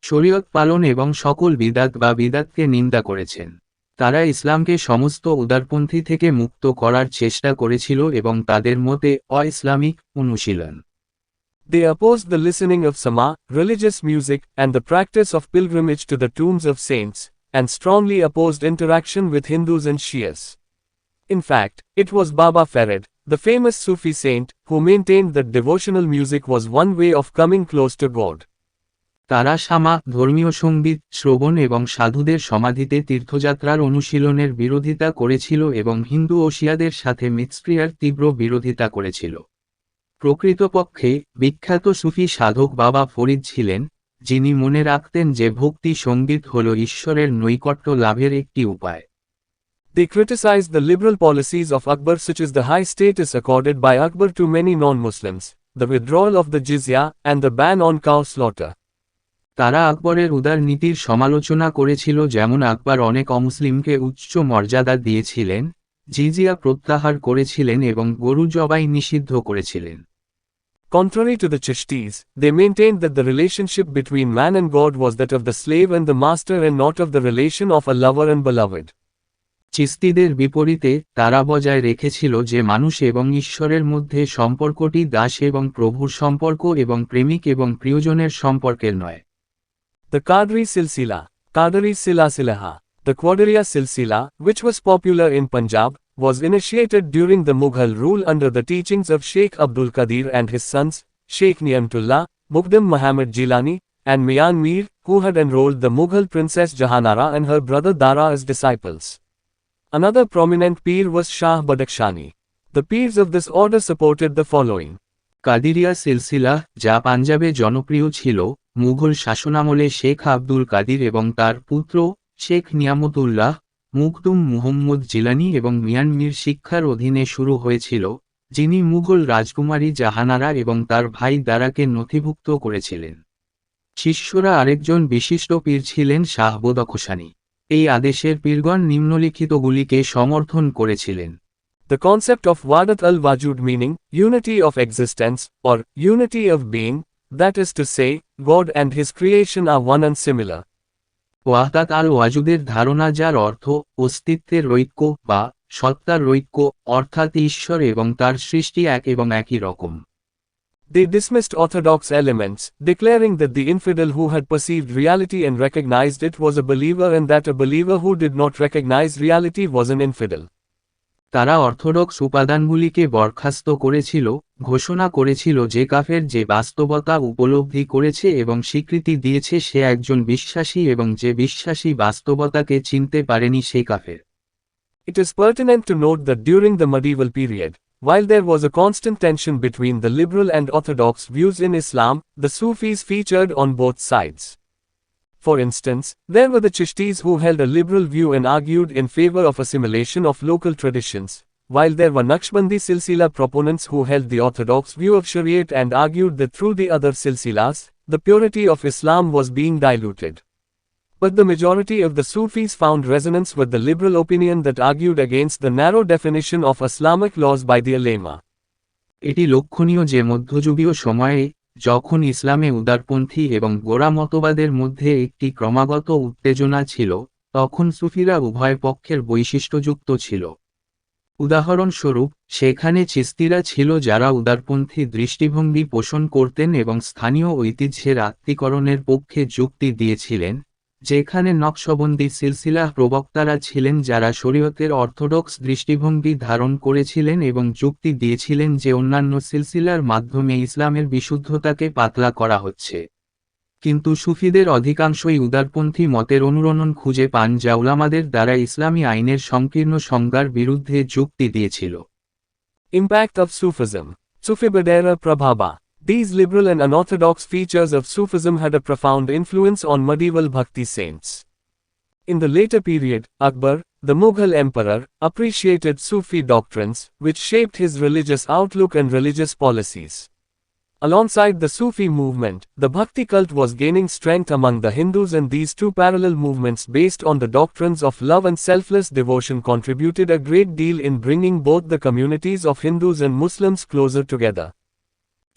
শরীয়ত পালন এবং সকল বিদাত বা বিদাতকে নিন্দা করেছেন। তারা ইসলামকে সমস্ত উদারপন্থী থেকে মুক্ত করার চেষ্টা করেছিল এবং তাদের মতে অ-ইসলামিক অনুশীলন। They opposed the listening of sama, religious music, and the practice of pilgrimage to the tombs of saints, and strongly opposed interaction with Hindus and Shias. In fact, it was Baba Farid, the famous Sufi saint, who maintained that devotional music was one way of coming close to God. তারা সামা, ধর্মীয় সঙ্গীত শ্রবণ এবং সাধুদের সমাধিতে তীর্থযাত্রার অনুশীলনের বিরোধিতা করেছিল এবং হিন্দু ও শিয়াদের সাথে মিথস্ক্রিয়ার তীব্র বিরোধিতা করেছিল। প্রকৃতপক্ষে বিখ্যাত সুফি সাধক বাবা ফরিদ ছিলেন, যিনি মনে রাখতেন যে ভক্তি সঙ্গীত হল ঈশ্বরের নৈকট্য লাভের একটি উপায়। They criticized the liberal policies of Akbar, such as the high status accorded by Akbar to many non-Muslims, the withdrawal of the jizya, and the ban on cow slaughter. তারা আকবরের উদার নীতির সমালোচনা করেছিল, যেমন আকবর অনেক অমুসলিমকে উচ্চ মর্যাদা দিয়েছিলেন, জিজিয়া প্রত্যাহার করেছিলেন এবং গরু জবাই নিষিদ্ধ করেছিলেন। Contrary to the Chishtis, they maintained that the relationship between man and God was that of the slave and the master and not of the relation of a lover and beloved. চিস্তিদের বিপরীতে তারা বজায় রেখেছিল যে মানুষ এবং ঈশ্বরের মধ্যে সম্পর্কটি দাস এবং প্রভুর সম্পর্ক এবং প্রেমিক এবং প্রিয়জনের সম্পর্কের নয়। The Qadri Silsila, Qadri Silasilaha, the Qadriya Silsila, which was popular in Punjab, was initiated during the Mughal rule under the teachings of Sheikh Abdul Qadir and his sons, Sheikh Niamtullah, Muqaddam Muhammad Jilani, and Mian Mir, who had enrolled the Mughal princess Jahanara and her brother Dara as disciples. Another prominent peer was Shah Badakhshani. The peers of this order supported the following. Qadiriyya সিলসিলা, যা পাঞ্জাবে জনপ্রিয় ছিল, মুঘল শাসনামলে শেখ আব্দুল কাদির এবং তার পুত্র শেখ নিয়ামতুল্লাহ, মুকদুম মুহম্মদ জিলানি এবং মিয়ান মির শিক্ষার অধীনে শুরু হয়েছিল, যিনি মুঘল রাজকুমারী জাহানারা এবং তার ভাই দারাকে নথিভুক্ত করেছিলেন। শিষ্যরা আরেকজন বিশিষ্ট পীর ছিলেন শাহ বদখশানী। এই আদেশের পীরগণ নিম্নলিখিতগুলিকে সমর্থন করেছিলেন। The concept of Wadat al-Wajud, meaning unity of existence, or unity of being, that is to say, God and his creation are one and similar. ওয়াহদাত আল ওয়াজুদের ধারণা, যার অর্থ অস্তিত্বের ঐক্য বা সত্তার ঐক্য, অর্থাৎ ঈশ্বর এবং তার সৃষ্টি এক এবং একই রকম। They dismissed orthodox elements, declaring that the infidel who had perceived reality and recognized it was a believer and that a believer who did not recognize reality was an infidel. তারা অর্থোডক্স উপাদানগুলিকে বরখাস্ত করেছিল, ঘোষণা করেছিল যে কাফের যে বাস্তবতা উপলব্ধি করেছে এবং স্বীকৃতি দিয়েছে সে একজন বিশ্বাসী এবং যে বিশ্বাসী বাস্তবতাকে চিনতে পারেনি সে কাফের। It is pertinent to note that during the medieval period, while there was a constant tension between the liberal and orthodox views in Islam, the Sufis featured on both sides. For instance, there were the Chishtis who held a liberal view and argued in favor of assimilation of local traditions, while there were Naqshbandi Silsila proponents who held the orthodox view of Shariat and argued that through the other Silsilas, the purity of Islam was being diluted. But the majority of the Sufis found resonance with the liberal opinion that argued against the narrow definition of Islamic laws by the ulema. এটি লক্ষণীয় যে মধ্যযুগীয় সময়ে, যখন ইসলামে উদারপন্থী এবং গোঁড়া মতবাদের মধ্যে একটি ক্রমাগত উত্তেজনা ছিল, তখন সুফিরা উভয় পক্ষের বৈশিষ্ট্যযুক্ত ছিল। উদাহরণস্বরূপ, সেখানে চিস্তিরা ছিল যারা উদারপন্থী দৃষ্টিভঙ্গি পোষণ করতেন এবং স্থানীয় ঐতিহ্যের আত্মীকরণের পক্ষে যুক্তি দিয়েছিলেন, যেখানে নকশবন্দি সিলসিলাহ প্রবক্তারা ছিলেন যারা শরীয়তের অর্থোডক্স দৃষ্টিভঙ্গি ধারণ করেছিলেন এবং যুক্তি দিয়েছিলেন যে অন্যান্য সিলসিলার মাধ্যমে ইসলামের বিশুদ্ধতাকে পাতলা করা হচ্ছে। কিন্তু সুফিদের অধিকাংশই উদারপন্থী মতের অনুরণন খুঁজে পান যা উলামাদের দ্বারা ইসলামী আইনের সংকীর্ণ সংজ্ঞার বিরুদ্ধে যুক্তি দিয়েছিল। Impact of Sufism. Sufibadera Prabhava. These liberal and unorthodox features of Sufism had a profound influence on medieval Bhakti saints. In the later period, Akbar, the Mughal emperor, appreciated Sufi doctrines, which shaped his religious outlook and religious policies. Alongside the Sufi movement, the Bhakti cult was gaining strength among the Hindus, and these two parallel movements based on the doctrines of love and selfless devotion contributed a great deal in bringing both the communities of Hindus and Muslims closer together.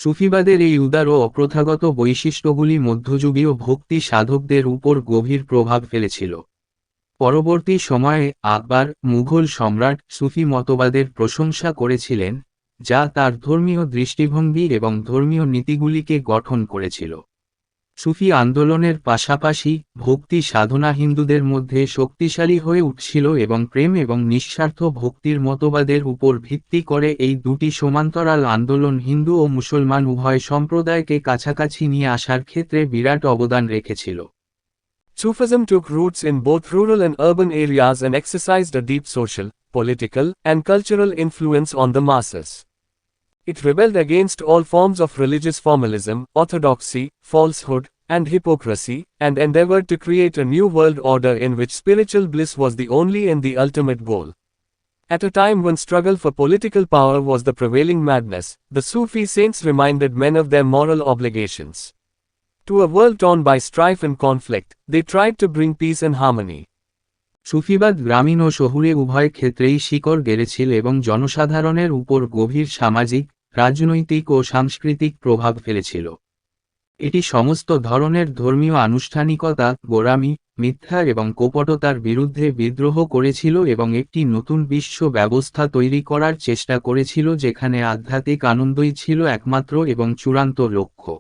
সুফিবাদের এই উদার ও অপ্রথাগত বৈশিষ্ট্যগুলি মধ্যযুগীয় ভক্তি সাধকদের উপর গভীর প্রভাব ফেলেছিল। পরবর্তী সময়ে আকবর, মুঘল সম্রাট সুফি মতবাদের প্রশংসা করেছিলেন, যা তার ধর্মীয় দৃষ্টিভঙ্গি এবং ধর্মীয় নীতিগুলিকে গঠন করেছিল। সুফি আন্দোলনের পাশাপাশি ভক্তি সাধনা হিন্দুদের মধ্যে শক্তিশালী হয়ে উঠছিল এবং প্রেম এবং নিঃস্বার্থ ভক্তির মতবাদের উপর ভিত্তি করে এই দুটি সমান্তরাল আন্দোলন হিন্দু ও মুসলমান উভয় সম্প্রদায়কে কাছাকাছি নিয়ে আসার ক্ষেত্রে বিরাট অবদান রেখেছিল। Sufism took roots in both rural and urban areas and exercised a deep social, political, and cultural influence on the masses. It rebelled against all forms of religious formalism, orthodoxy, falsehood, and hypocrisy, and endeavored to create a new world order in which spiritual bliss was the only and the ultimate goal. At a time when struggle for political power was the prevailing madness, the Sufi saints reminded men of their moral obligations. To a world torn by strife and conflict, they tried to bring peace and harmony. সুফিবাদ গ্রামীণ ও শহুরে উভয় ক্ষেত্রেই শিকড় গেড়েছিল এবং জনসাধারণের উপর গভীর সামাজিক, রাজনৈতিক ও সাংস্কৃতিক প্রভাব ফেলেছিল। এটি সমস্ত ধরনের ধর্মীয় আনুষ্ঠানিকতা, গোঁড়ামি, মিথ্যা এবং কপটতার বিরুদ্ধে বিদ্রোহ করেছিল এবং একটি নতুন বিশ্ব ব্যবস্থা তৈরি করার চেষ্টা করেছিল যেখানে আধ্যাত্মিক আনন্দই ছিল একমাত্র এবং চূড়ান্ত লক্ষ্য।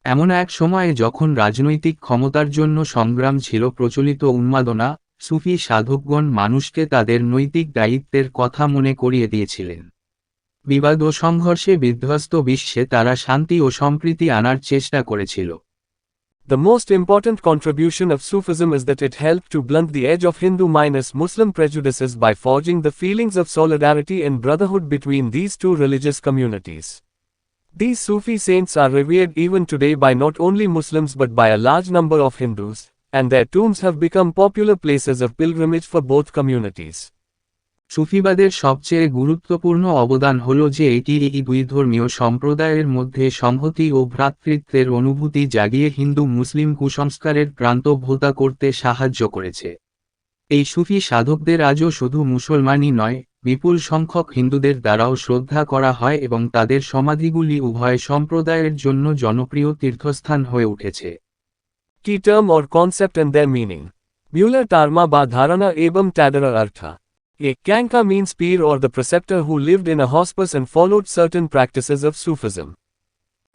এমন এক সময়ে যখন রাজনৈতিক ক্ষমতার জন্য সংগ্রাম ছিল প্রচলিত উন্মাদনা, সুফি সাধকগণ মানুষকে তাদের নৈতিক দায়িত্বের কথা মনে করিয়ে দিয়েছিলেন। বিবাদ ও সংঘর্ষে বিধ্বস্ত বিশ্বে তারা শান্তি ও সম্প্রীতি আনার চেষ্টা করেছিল। The most important contribution of Sufism is that it helped to blunt the edge of Hindu-Muslim prejudices by forging the feelings of solidarity and brotherhood between these two religious communities. These Sufi saints are revered even today by not only Muslims but by a large number of Hindus, and their tombs have become popular places of pilgrimage for both communities. সুফিবাদের সবচেয়ে গুরুত্বপূর্ণ অবদান হল যে এটি এই দুই ধর্মীয় সম্প্রদায়ের মধ্যে সংহতি ও ভ্রাতৃত্বের অনুভূতি জাগিয়ে হিন্দু মুসলিম কুসংস্কারের প্রান্ত ভোতা করতে সাহায্য করেছে। এই সুফি সাধকদের আজও শুধু মুসলমানই নয়, বিপুল সংখ্যক হিন্দুদের দ্বারাও শ্রদ্ধা করা হয় এবং তাদের সমাধিগুলি উভয় সম্প্রদায়ের জন্য জনপ্রিয় তীর্থস্থান হয়ে উঠেছে। Key term or concept and their meaning. Muller Tarma ba dharana ebam tadara artha. A Kanka means peer or the preceptor who lived in a hospice and followed certain practices of Sufism.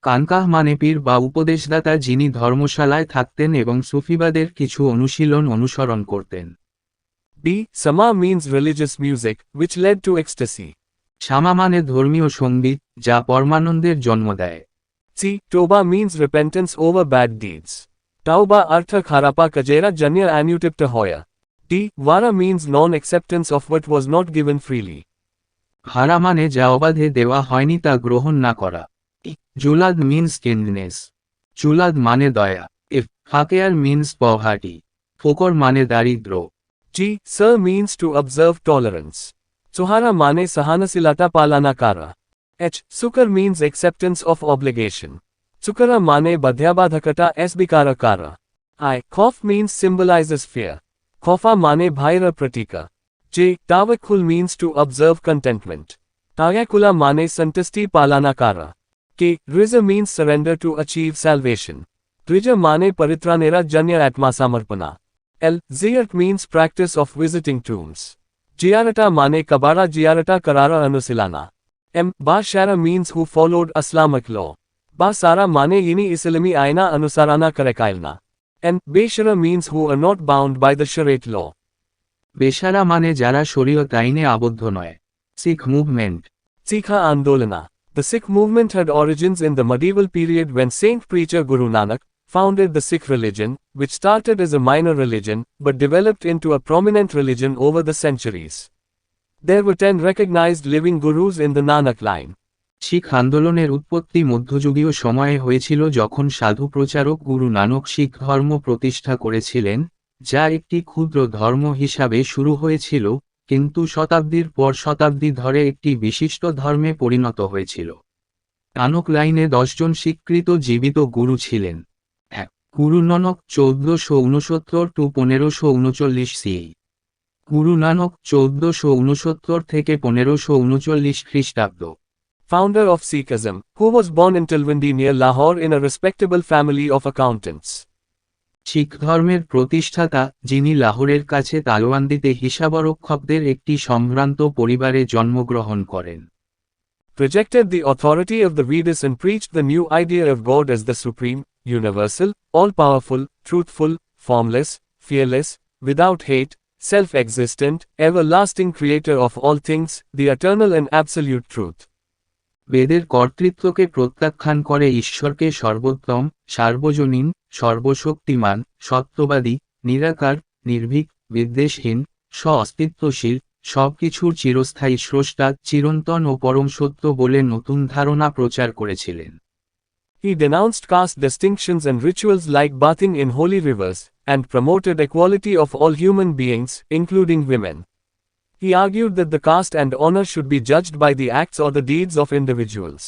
কানকাহ মানে পীর বা উপদেশদাতা যিনি ধর্মশালায় থাকতেন এবং সুফিবাদের কিছু অনুশীলন অনুসরণ করতেন। B. Sama means religious music, which led to ecstasy. Shama মানে ধর্মীয় সঙ্গীত, যা পরমানন্দের জন্ম দেয়। C. Toba means repentance over bad deeds. Tauba artha kharapa kajera janya anutipta hoya. D. Vara means non-acceptance of what was not given freely. হারা মানে যা অবাধে দেওয়া হয়নি তা গ্রহণ না করা। জুলাদ মিন্স কেন্ডনেস। চুলাদ মানে দয়া। ইফ ফাকেয়ার মিন্স পভার্টি। ফোকর মানে দারিদ্র। G. Sir means to observe tolerance. Suhara mane sahanasilata palana kara. H. Sukar means acceptance of obligation. Sukara mane badhyabadhakata esbikara kara. I. Khof means symbolizes fear. Khofa mane bhaira pratika. J. Tawakkul means to observe contentment. Tayakula mane santusti palana kara. K. Rija means surrender to achieve salvation. Rija mane paritranera janya atma samarpana. L. Ziyarat means practice of visiting tombs. Jiyarata mane kabara jiyarata karara anusilana. M. Ba Shara means who followed Islamic law. Ba Sara mane yini Islami aina anusarana karekailna. And Beshara means who are not bound by the Shariat law. বেশারা মানে যারা শরীয়ত আইনে আবদ্ধ নয়। শিখ movement. Sikha Andolana. The Sikh movement had origins in the medieval period when Saint Preacher Guru Nanak founded the Sikh religion, which started as a minor religion, but developed into a prominent religion over the centuries. There were 10 recognized living gurus in the Nanak line. শিখ আন্দোলনের উৎপত্তি মধ্যযুগীয় সময়ে হয়েছিল যখন সাধু প্রচারক গুরু নানক শিখ ধর্ম প্রতিষ্ঠা করেছিলেন, যা একটি ক্ষুদ্র ধর্ম হিসাবে শুরু হয়েছিল, কিন্তু শতাব্দীর পর শতাব্দী ধরে একটি বিশিষ্ট ধর্মে পরিণত হয়েছিল। নানক লাইনে 10 জন স্বীকৃত জীবিত গুরু ছিলেন। 1. গুরু নানক 1469–1539 CE। গুরু নানক 1469 থেকে 1539 খ্রিস্টাব্দ। Founder of Sikhism, who was born in Tilwindi near Lahore in a respectable family of accountants. শিখ ধর্মের প্রতিষ্ঠাতা, যিনি লাহোরের কাছে তালওয়ান্দিতে হিসাবরক্ষকদের একটি সম্ভ্রান্ত পরিবারে জন্মগ্রহণ করেন। Rejected the authority of the Vedas and preached the new idea of God as the supreme, universal, all-powerful, truthful, formless, fearless, without hate, self-existent, everlasting creator of all things, the eternal and absolute truth. বেদের কর্তৃত্বকে প্রত্যাখ্যান করে ঈশ্বরকে সর্বোত্তম, সার্বজনীন, সর্বশক্তিমান, সত্যবাদী, নিরাকার, নির্ভীক, বিদ্বেষহীন, স্ব-অস্তিত্বশীল, সবকিছুর চিরস্থায়ী স্রষ্টা, চিরন্তন ও পরম সত্য বলে নতুন ধারণা প্রচার করেছিলেন। He denounced caste distinctions and rituals like bathing in holy rivers, and promoted equality of all human beings, including women. He argued that the caste and honor should be judged by the acts or the deeds of individuals.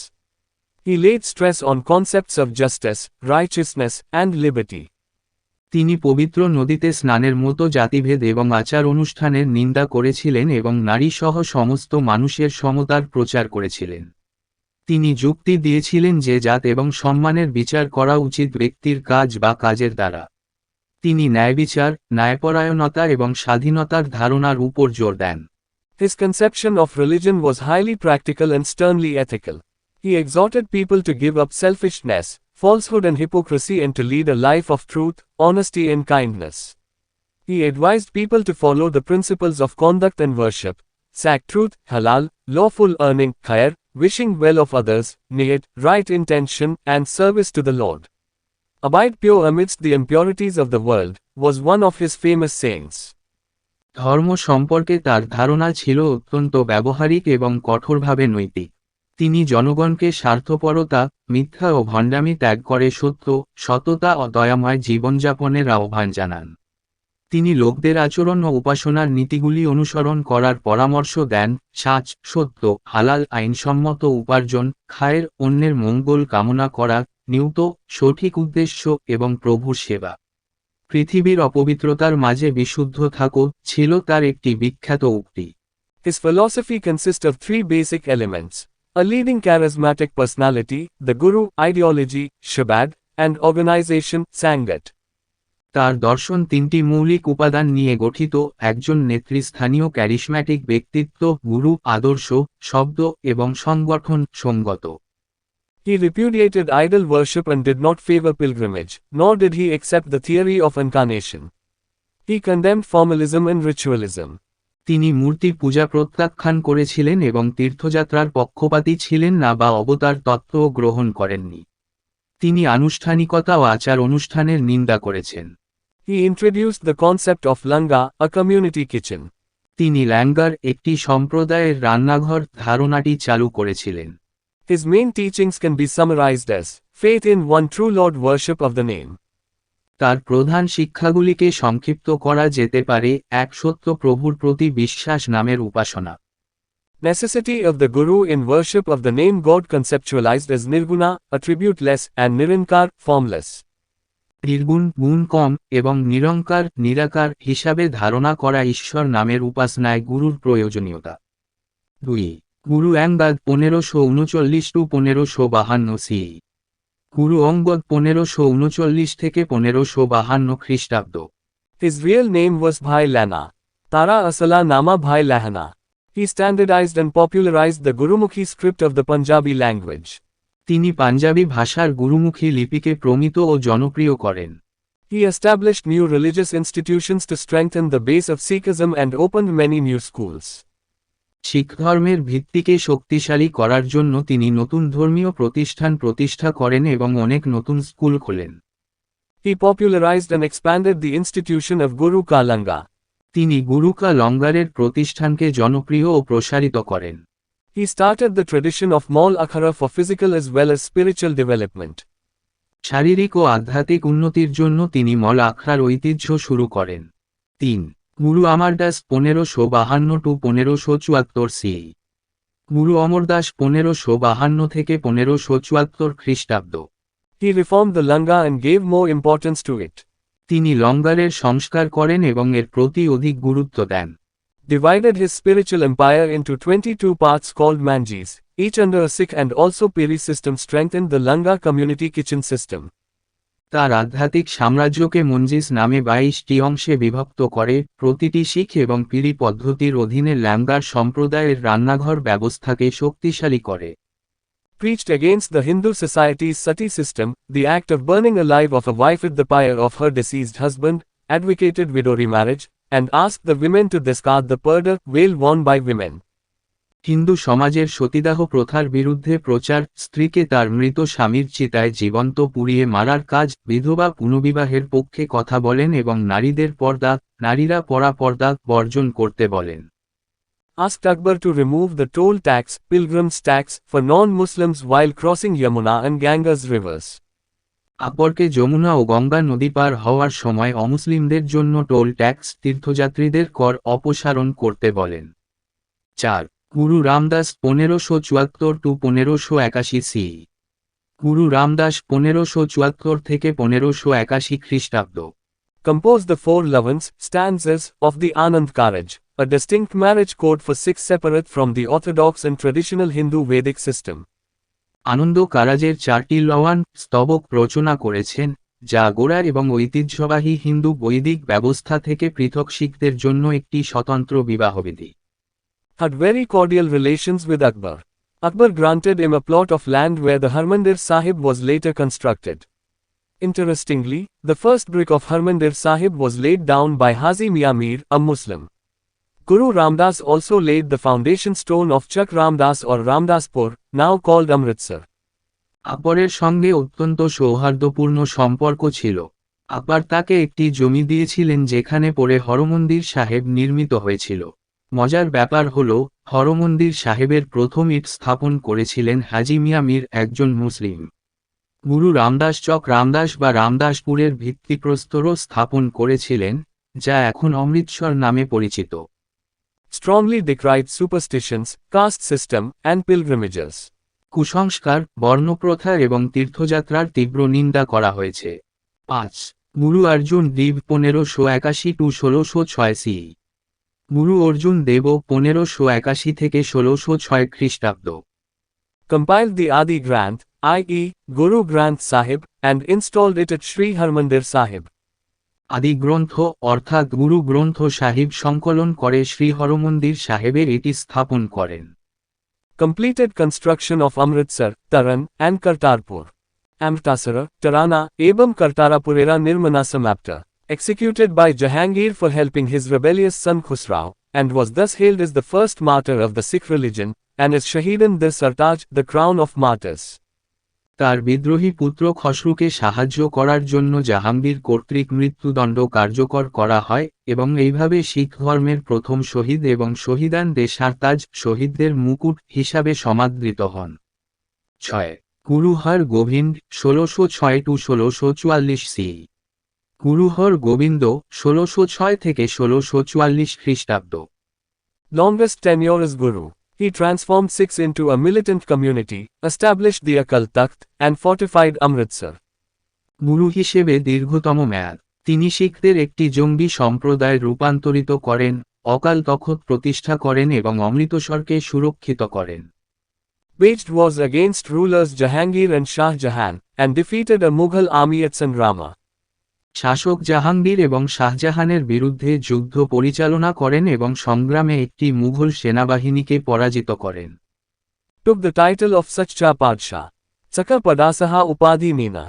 He laid stress on concepts of justice, righteousness, and liberty. তিনি পবিত্র নদীতে স্নানের মতো জাতিভেদ এবং আচার অনুষ্ঠানের নিন্দা করেছিলেন এবং নারী সহ সমস্ত মানুষের সমতার প্রচার করেছিলেন। তিনি যুক্তি দিয়েছিলেন যে জাত এবং সম্মানের বিচার করা উচিত ব্যক্তির কাজ বা কাজের দ্বারা। তিনি ন্যায়বিচার, ন্যায়পরায়ণতা এবং স্বাধীনতার ধারণার উপর জোর দেন। His conception of religion was highly practical and sternly ethical. He exhorted people to give up selfishness, falsehood and hypocrisy and to lead a life of truth, honesty and kindness. He advised people to follow the principles of conduct and worship, sak truth, halal, lawful earning, khair, wishing well of others, niyat, right intention, and service to the Lord. Abide pure amidst the impurities of the world, was one of his famous sayings. ধর্ম সম্পর্কে তার ধারণা ছিল অত্যন্ত ব্যবহারিক এবং কঠোরভাবে নৈতিক। তিনি জনগণকে স্বার্থপরতা, মিথ্যা ও ভণ্ডামি ত্যাগ করে সত্য, সততা ও দয়াময় জীবনযাপনের আহ্বান জানান। তিনি লোকদের আচরণ ও উপাসনার নীতিগুলি অনুসরণ করার পরামর্শ দেন, সাচ, সত্য, হালাল, আইনসম্মত উপার্জন, খায়ের, অন্যের মঙ্গল কামনা করা, নিয়ত, সঠিক উদ্দেশ্য এবং প্রভুর সেবা। পৃথিবীর অপবিত্রতার মাঝে বিশুদ্ধ থাকো ছিল তার একটি বিখ্যাত উক্তি। His philosophy consists of three basic elements: a leading charismatic personality, the guru, ideology, shabad, and organization, sangat. তার দর্শন তিনটি মৌলিক উপাদান নিয়ে গঠিত: একজন নেতৃস্থানীয় ক্যারিশম্যাটিক ব্যক্তিত্ব, গুরু, আদর্শ, শব্দ এবং সংগঠন, সঙ্গত। He repudiated idol worship and did not favor pilgrimage, nor did he accept the theory of incarnation. He condemned formalism and ritualism. তিনি মূর্তি পূজা প্রত্যাখ্যান করেছিলেন এবং তীর্থযাত্রার পক্ষপাতী ছিলেন না বা অবতার তত্ত্বও গ্রহণ করেননি। তিনি আনুষ্ঠানিকতা ও আচার অনুষ্ঠানের নিন্দা করেছেন। He introduced the concept of langa, a community kitchen. তিনি ল্যাঙ্গার, একটি সম্প্রদায়ের রান্নাঘর, ধারণাটি চালু করেছিলেন। His main teachings can be summarized as faith in one true Lord, worship of the name. তার প্রধান শিক্ষাগুলিকে সংক্ষিপ্ত করা যেতে পারে: এক সত্য প্রভুর প্রতি বিশ্বাস, নামের উপাসনা। Necessity of the Guru in worship of the name God, conceptualized as nirguna, attributeless, and nirinkar, formless. নির্গুণ, গুণ কম, এবং নিরঙ্কার, নিরাকার হিসাবে ধারণা করা ঈশ্বর নামের উপাসনায় গুরুর প্রয়োজনীয়তা। 2. গুরু অঙ্গদ 1539–1552 CE। গুরু অঙ্গদ 1539 থেকে 1552 খ্রিস্টাব্দ। His real name was Bhai Lana. Tara Asala Nama Bhai Lahana. He standardized and popularized the Gurumukhi script of the Punjabi language. তিনি পাঞ্জাবি ভাষার গুরুমুখী লিপিকে প্রমিত ও জনপ্রিয় করেন। He established new religious institutions to strengthen the base of Sikhism and opened many new schools. শিখ ধর্মের ভিত্তিকে শক্তিশালী করার জন্য তিনি নতুন ধর্মীয় প্রতিষ্ঠান প্রতিষ্ঠা করেন এবং অনেক নতুন স্কুল খোলেন। He popularized and expanded the institution of Guru Ka Langa. তিনি গুরু কা লঙ্গারের প্রতিষ্ঠানকে জনপ্রিয় ও প্রসারিত করেন। He started the tradition of Maul Akhara for physical as well as spiritual development. শারীরিক ও আধ্যাত্মিক উন্নতির জন্য তিনি মল আখড়ার ঐতিহ্য শুরু করেন। 3. গুরু আমারদাস 1552–1574 CE। গুরু অমরদাস 1552 থেকে 1574 খ্রিস্টাব্দ। He reformed the Langa and gave more importance to it. তিনি লঙ্গারের সংস্কার করেন এবং এর প্রতি অধিক গুরুত্ব দেন। Divided his spiritual empire into 22 parts called Manjis, each under a Sikh and also Piri system, strengthened the Langa community kitchen system. তার আধ্যাত্মিক সাম্রাজ্যকে মঞ্জিস নামে 22টি অংশে বিভক্ত করে, প্রতিটি শিখ এবং পিরি পদ্ধতির অধীনে ল্যাঙ্গার সম্প্রদায়ের রান্নাঘর ব্যবস্থাকে শক্তিশালী করে। Preached against the Hindu society's sati system, the act of burning alive of a wife with the pyre of her deceased husband, advocated widow remarriage, and asked the women to discard the purdah veil worn by women. Hindu সমাজের সতীদাহ প্রথার বিরুদ্ধে প্রচার, স্ত্রীকে তার মৃত স্বামীর চিতায় জীবন্ত পুড়িয়ে মারার কাজ, বিধবা পুনর্বিবাহের পক্ষে কথা বলেন এবং নারীরা পরা পর্দা বর্জন করতে বলেন। Asked Akbar to remove the toll tax, pilgrims tax, for non-Muslims while crossing Yamuna and Ganges rivers. আকবরকে Jamuna ও গঙ্গা নদী পার হওয়ার সময় অমুসলিমদের জন্য টোল ট্যাক্স, তীর্থযাত্রীদের কর অপসারণ করতে বলেন। 4. গুরু রামদাস 1574-1581 সি। গুরু রামদাস 1574 থেকে 1581 খ্রিস্টাব্দ। Composed the 4 Lavans, stanzas, of the Anand Karaj, a distinct marriage code for Sikhs separate from the orthodox and traditional Hindu Vedic system. আনন্দ কারাজের 4টি লওয়ান, স্তবক রচনা করেছেন, যা গোড়া এবং ঐতিহ্যবাহী হিন্দু বৈদিক ব্যবস্থা থেকে পৃথক শিখদের জন্য একটি স্বতন্ত্র বিবাহবিধি। Had very cordial relations with Akbar. Akbar granted him a plot of land where the Harmandir Sahib was later constructed. Interestingly, the first brick of Harmandir Sahib was laid down by Haji Mian Mir, a Muslim. Guru Ramdas also laid the foundation stone of Chak Ramdas or Ramdaspur, now called Amritsar. আকবরের সঙ্গে অত্যন্ত সৌহার্দ্যপূর্ণ সম্পর্ক ছিল। আকবর তাকে একটি জমি দিয়েছিলেন যেখানে পরে হরমন্দির সাহেব নির্মিত হয়েছিল। মজার ব্যাপার হল, হরমন্দির সাহেবের প্রথম ইট স্থাপন করেছিলেন হাজি মিয়া মীর, একজন মুসলিম। গুরু রামদাস চক রামদাস বা রামদাসপুরের ভিত্তিপ্রস্তরও স্থাপন করেছিলেন, যা এখন অমৃতসর নামে পরিচিত। Strongly decried superstitions, caste system, and pilgrimages. কুসংস্কার, বর্ণপ্রথা এবং তীর্থযাত্রার তীব্র নিন্দা করা হয়েছে। 5. গুরু অর্জুন দেব 1581-1606 সি। গুরু অর্জুন দেব 1581 থেকে 1606 খ্রিস্টাব্দ। Compiled the Adi Granth, i.e., Guru Granth Sahib, and installed it at Sri Harmandir Sahib. আদি গ্রন্থ অর্থাৎ গুরু গ্রন্থ সাহিব সংকলন করে শ্রী হরমন্দির সাহেবের এটি স্থাপন করেন। Completed construction of Amritsar, Taran, and Kartarpur. Amritsar, Tarana, Ebam Kartarapurera Nirmana Samapta. Executed by Jahangir for helping his rebellious son Khusrau, and was thus hailed as the first martyr of the Sikh religion, and is Shahidan dir Sartaj, the crown of martyrs. তার বিদ্রোহী পুত্র খসরুকে সাহায্য করার জন্য জাহাঙ্গীর কর্তৃক মৃত্যুদণ্ড কার্যকর করা হয়, এবং এইভাবে শিখ ধর্মের প্রথম শহীদ এবং শহীদান দে সারতাজ, শহীদদের মুকুট হিসাবে সমাদৃত হন। 6. গুরু হর গোবিন্দ 1606-1644 সি। গুরু হর গোবিন্দ 1606 থেকে 1644 খ্রিস্টাব্দ। Longest tenure as Guru. He transformed Sikhs into a militant community, established the Akal Takht, and fortified Amritsar. গুরু হিসেবে দীর্ঘতম মেয়াদ। তিনি শিখদের একটি জঙ্গি সম্প্রদায় রূপান্তরিত করেন, অকাল তখত প্রতিষ্ঠা করেন এবং অমৃতসরকে সুরক্ষিত করেন। Waged wars against rulers Jahangir and Shah Jahan, and defeated a Mughal army at Sangrama. শাসক জাহাঙ্গীর এবং শাহজাহানের বিরুদ্ধে যুদ্ধ পরিচালনা করেন এবং সংগ্রামে একটি মুঘল সেনাবাহিনীকে পরাজিত করেন। Took the title of Sachcha Padshah. Sakar Padasaha Upadhi Nina.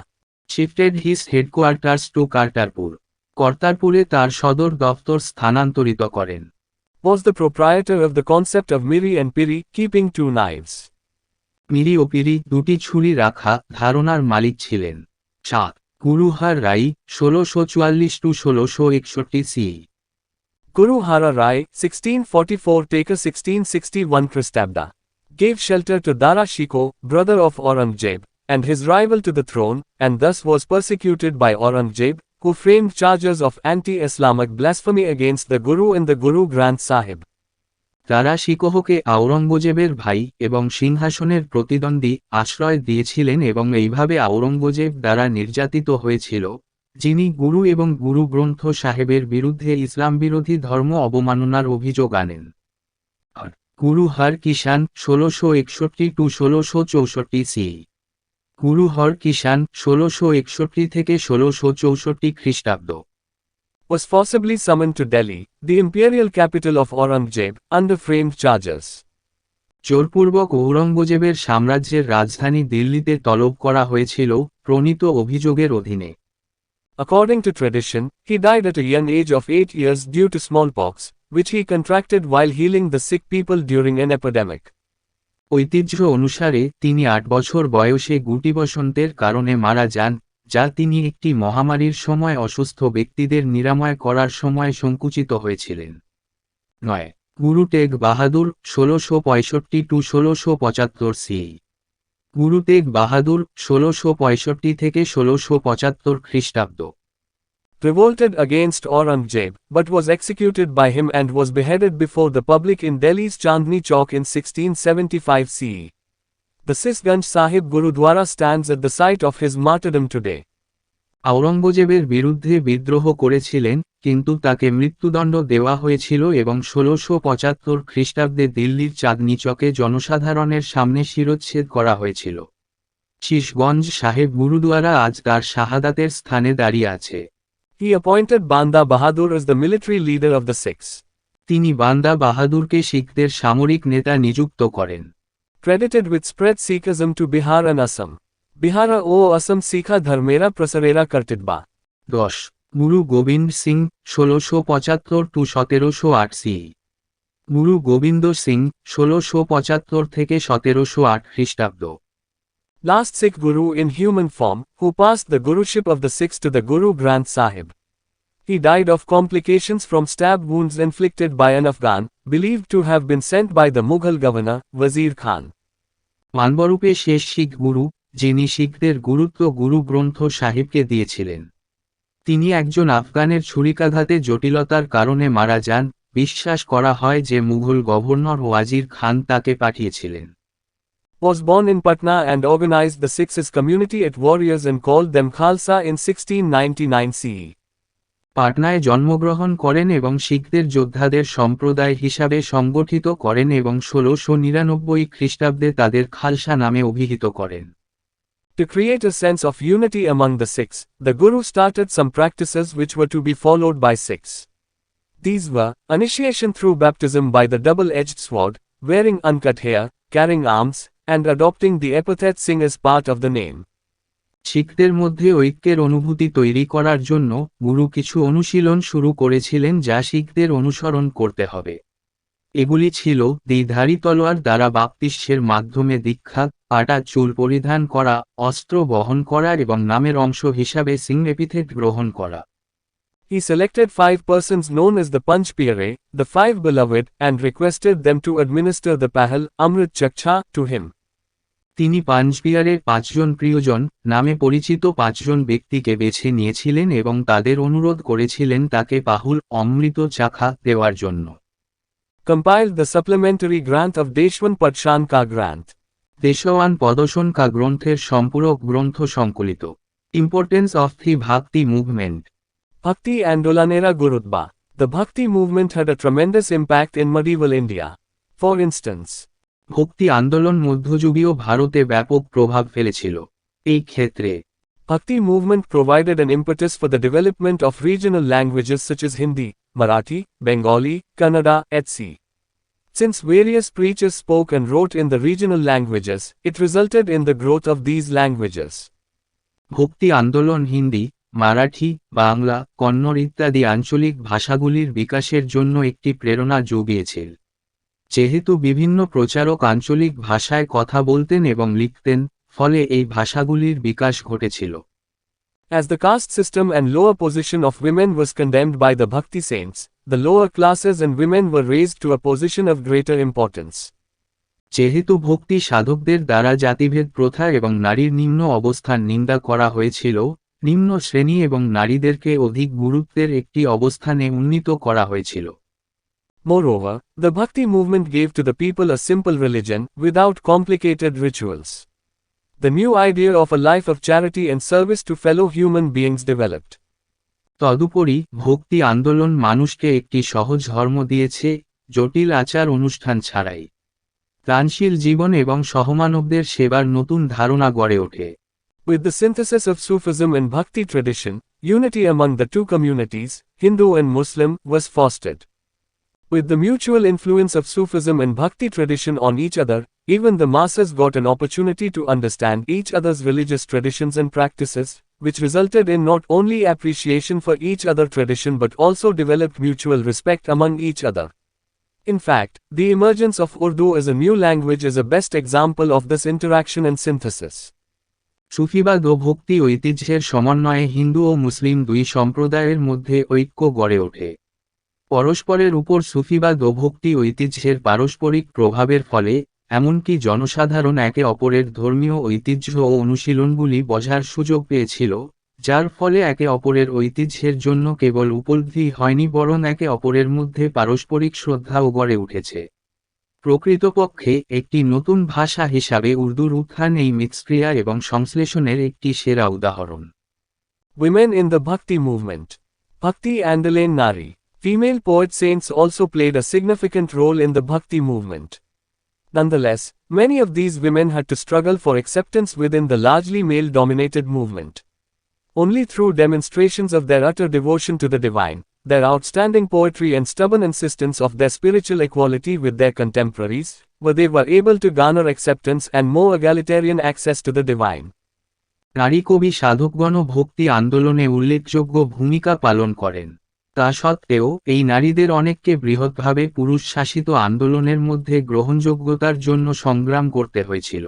Shifted his headquarters to Kartarpur. কর্তারপুরে তার সদর দফতর স্থানান্তরিত করেন। Was the proprietor of the concept of Miri and Piri, keeping 2 knives. মিরি ও পিরি, দুটি ছুরি রাখা ধারণার মালিক ছিলেন। 7. গুরু হর রাই 1644-1661 C. Guru Hara Rai, 1644-1661 Christabda. Gave shelter to Dara Shikoh, brother of Aurangzeb, and his rival to the throne, and thus was persecuted by Aurangzeb, who framed charges of anti-Islamic blasphemy against the Guru in the Guru Granth Sahib. তারা শিকোহকে আওরঙ্গজেবের ভাই এবং সিংহাসনের প্রতিদ্বন্দ্বী আশ্রয় দিয়েছিলেন এবং এইভাবে আওরঙ্গজেব দ্বারা নির্যাতিত হয়েছিল, যিনি গুরু এবং গুরু গ্রন্থ সাহেবের বিরুদ্ধে ইসলাম বিরোধী ধর্ম অবমাননার অভিযোগ আনেন। গুরু হর কিষান 1661-1664 সি। গুরু হর কিষান 1661 থেকে 1664 খ্রিস্টাব্দ was forcibly summoned to Delhi, the imperial capital of Aurangzeb, under framed charges. জোরপূর্বক ঔরঙ্গজেবের সাম্রাজ্যের রাজধানী দিল্লিতে তলব করা হয়েছিল প্রণীত অভিযোগের অধীনে। According to tradition, he died at a young age of 8 years due to smallpox, which he contracted while healing the sick people during an epidemic. ঐতিহ্য অনুসারে তিনি 8 বছর বয়সে গুটিবসন্তের কারণে মারা যান, যা তিনি একটি মহামারীর সময় অসুস্থ ব্যক্তিদের নিরাময় করার সময় সংকুচিত হয়েছিলেন। 9. গুরু তেগ বাহাদুর 1665-1675 সি। গুরু তেগ বাহাদুর 1665 থেকে 1675 খ্রিস্টাব্দ Revolted against Aurangzeb, but was executed by him and was beheaded before the public in Delhi's Chandni Chowk in 1675 CE. The Sisganj Sahib Gurudwara stands at the site of his martyrdom today. আওরঙ্গজেবের বিরুদ্ধে বিদ্রোহ করেছিলেন, কিন্তু তাকে মৃত্যুদণ্ড দেওয়া হয়েছিল এবং 1675 খ্রিস্টাব্দে দিল্লির চাঁদনি চকে জনসাধারণের সামনে শিরচ্ছেদ করা হয়েছিল। শীশগঞ্জ সাহেব গুরুদুয়ারা আজ তার শাহাদাতের স্থানে দাঁড়িয়ে আছে। He appointed Banda Bahadur as the military leader of the Sikhs. তিনি বান্দা বাহাদুরকে শিখদের সামরিক নেতা নিযুক্ত করেন। Credited with spread Sikhism to Bihar and Assam. Bihara o Assam Sikha Dharmera Prasarera Kartidba. 10. Guru Gobind Singh 1675-1708 C. Guru Gobind Singh 1675 থেকে 1708 খ্রিস্টাব্দ Last Sikh Guru in human form, who passed the Guruship of the Sikhs to the Guru Granth Sahib. He died of complications from stab wounds inflicted by an Afghan, believed to have been sent by the Mughal governor, Wazir Khan. মানবরূপে শেষ শিখ গুরু, যিনি শিখদের গুরুত্ব গুরু গ্রন্থ সাহিবকে দিয়েছিলেন। তিনি একজন আফগানের ছুরিকাঘাতে জটিলতার কারণে মারা যান। বিশ্বাস করা হয় যে মুঘল গভর্নর ওয়াজির খান তাকে পাঠিয়েছিলেন। Was born in Patna and organized the Sikhs community at warriors and called them Khalsa in 1699 CE. পাটনায় জন্মগ্রহণ করেন এবং শিখদের যোদ্ধাদের সম্প্রদায় হিসাবে সংগঠিত করেন এবং 1699 খ্রিস্টাব্দে তাদের খালসা নামে অভিহিত করেন। To create a sense of unity among the Sikhs, the Guru started some practices which were to be followed by Sikhs. These were initiation through baptism by the double-edged sword, wearing uncut hair, carrying arms, and adopting the epithet Singh as part of the name. শিখদের মধ্যে ঐক্যের অনুভূতি তৈরি করার জন্য গুরু কিছু অনুশীলন শুরু করেছিলেন যা শিখদের অনুসরণ করতে হবে। এগুলি ছিল দ্বিধারী তলোয়ার দ্বারা বাপ্তিস্মের মাধ্যমে দীক্ষা, কাটা চুল পরিধান করা, অস্ত্র বহন করা এবং নামের অংশ হিসাবে সিং এপিথেট গ্রহণ করা। He selected 5 persons known as the Panch Pyare, the 5 beloved, and requested them to administer the Pahal, Amrit Chakcha, to him. তিনি পাঞ্চবিহারের 5 জন প্রিয়জন নামে পরিচিত 5 জন ব্যক্তিকে বেছে নিয়েছিলেন এবং তাদের অনুরোধ করেছিলেন তাকে পাহুল অমৃত চাখা দেওয়ার জন্য। Compiled the supplementary grant of Deshwan Padshan Ka Granth. দেশওয়ান পদশন কা গ্রন্থের সম্পূরক গ্রন্থ সংকলিত। ইম্পর্টেন্স অফ দি ভক্তি movement. Bhakti Andolanera Gurudba. The Bhakti movement had a tremendous impact in medieval India. For instance, ভক্তি আন্দোলন মধ্যযুগীয় ভারতে ব্যাপক প্রভাব ফেলেছিল। এই ক্ষেত্রে Bhakti movement provided an impetus for the development of regional languages such as Hindi, Marathi, Bengali, Kannada, etc. Since various preachers spoke and wrote in the regional languages, it resulted in the growth of these languages. ভক্তি আন্দোলন হিন্দি, মারাঠি, বাংলা, কন্নড় ইত্যাদি আঞ্চলিক ভাষাগুলির বিকাশের জন্য একটি প্রেরণা জুগিয়েছিল। যেহেতু বিভিন্ন প্রচারক আঞ্চলিক ভাষায় কথা বলতেন এবং লিখতেন, ফলে এই ভাষাগুলির বিকাশ ঘটেছিল। As the caste system and lower position of women was condemned by the Bhakti saints, the lower classes and women were raised to a position of greater importance. যেহেতু ভক্তি সাধকদের দ্বারা জাতিভেদ প্রথা এবং নারীর নিম্ন অবস্থান নিন্দা করা হয়েছিল, নিম্ন শ্রেণী এবং নারীদেরকে অধিক গুরুত্বের একটি অবস্থানে উন্নীত করা হয়েছিল। Moreover, the Bhakti movement gave to the people a simple religion, without complicated rituals. The new idea of a life of charity and service to fellow human beings developed. তদুপরি ভক্তি আন্দোলন মানুষকে একটি সহজ ধর্ম দিয়েছে, জটিল আচার অনুষ্ঠান ছাড়াই দানশীল জীবন এবং সহমানবদের সেবার নতুন ধারণা গড়ে ওঠে। With the synthesis of Sufism and Bhakti tradition, unity among the two communities, Hindu and Muslim, was fostered. With the mutual influence of Sufism and Bhakti tradition on each other, even the masses got an opportunity to understand each other's religious traditions and practices, which resulted in not only appreciation for each other tradition but also developed mutual respect among each other. In fact, the emergence of Urdu as a new language is a best example of this interaction and synthesis. সুফিবাদ ও ভক্তি ঐতিহ্যের সমন্বয়ে হিন্দু ও মুসলিম দুই সম্প্রদায়ের মধ্যে ঐক্য গড়ে ওঠে। পরস্পরের উপর সুফিবাদ ও ভক্তি ঐতিহ্যের পারস্পরিক প্রভাবের ফলে এমনকি জনসাধারণ একে অপরের ধর্মীয় ঐতিহ্য ও অনুশীলনগুলি বোঝার সুযোগ পেয়েছিল, যার ফলে একে অপরের ঐতিহ্যের জন্য কেবল উপলব্ধি হয়নি বরং একে অপরের মধ্যে পারস্পরিক শ্রদ্ধাও গড়ে উঠেছে। প্রকৃতপক্ষে একটি নতুন ভাষা হিসাবে উর্দুর উত্থান এই মিথস্ক্রিয়া এবং সংশ্লেষণের একটি সেরা উদাহরণ। Women in the Bhakti movement. Bhakti Andalain Nari. Female poet saints also played a significant role in the Bhakti movement. Nonetheless, many of these women had to struggle for acceptance within the largely male-dominated movement. Only through demonstrations of their utter devotion to the divine, their outstanding poetry and stubborn insistence of their spiritual equality with their contemporaries, they were able to garner acceptance and more egalitarian access to the divine. নারী কবি সাধকগণ ভক্তি আন্দোলনে উল্লেখযোগ্য ভূমিকা পালন করেন। তা সত্ত্বেও এই নারীদের অনেককে বৃহৎভাবে পুরুষ শাসিত আন্দোলনের মধ্যে গ্রহণযোগ্যতার জন্য সংগ্রাম করতে হয়েছিল।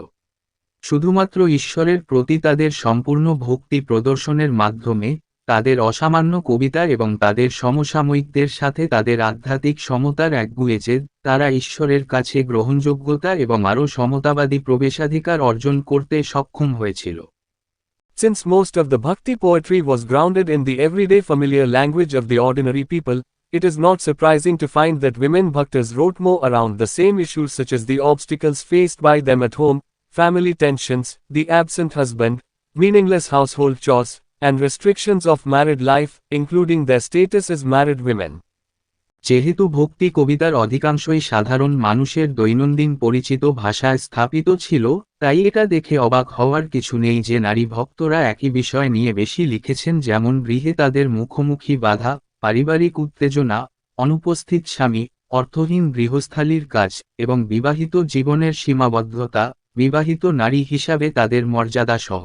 শুধুমাত্র ঈশ্বরের প্রতি তাদের সম্পূর্ণ ভক্তি প্রদর্শনের মাধ্যমে, তাদের অসামান্য কবিতা এবং তাদের সমসাময়িকদের সাথে তাদের আধ্যাত্মিক সমতার একগুঁয়ে যে তারা ঈশ্বরের কাছে গ্রহণযোগ্যতা এবং আরও সমতাবাদী প্রবেশাধিকার অর্জন করতে সক্ষম হয়েছিল। Since most of the Bhakti poetry was grounded in the everyday familiar language of the ordinary people, it is not surprising to find that women Bhaktas wrote more around the same issues such as the obstacles faced by them at home, family tensions, the absent husband, meaningless household chores, and restrictions of married life, including their status as married women. যেহেতু ভক্তি কবিতার অধিকাংশই সাধারণ মানুষের দৈনন্দিন পরিচিত ভাষায় স্থাপিত ছিল, তাই এটা দেখে অবাক হওয়ার কিছু নেই যে নারী ভক্তরা একই বিষয় নিয়ে বেশি লিখেছেন, যেমন গৃহে তাদের মুখোমুখি বাধা, পারিবারিক উত্তেজনা, অনুপস্থিত স্বামী, অর্থহীন গৃহস্থালির কাজ, এবং বিবাহিত জীবনের সীমাবদ্ধতা, বিবাহিত নারী হিসাবে তাদের মর্যাদা সহ।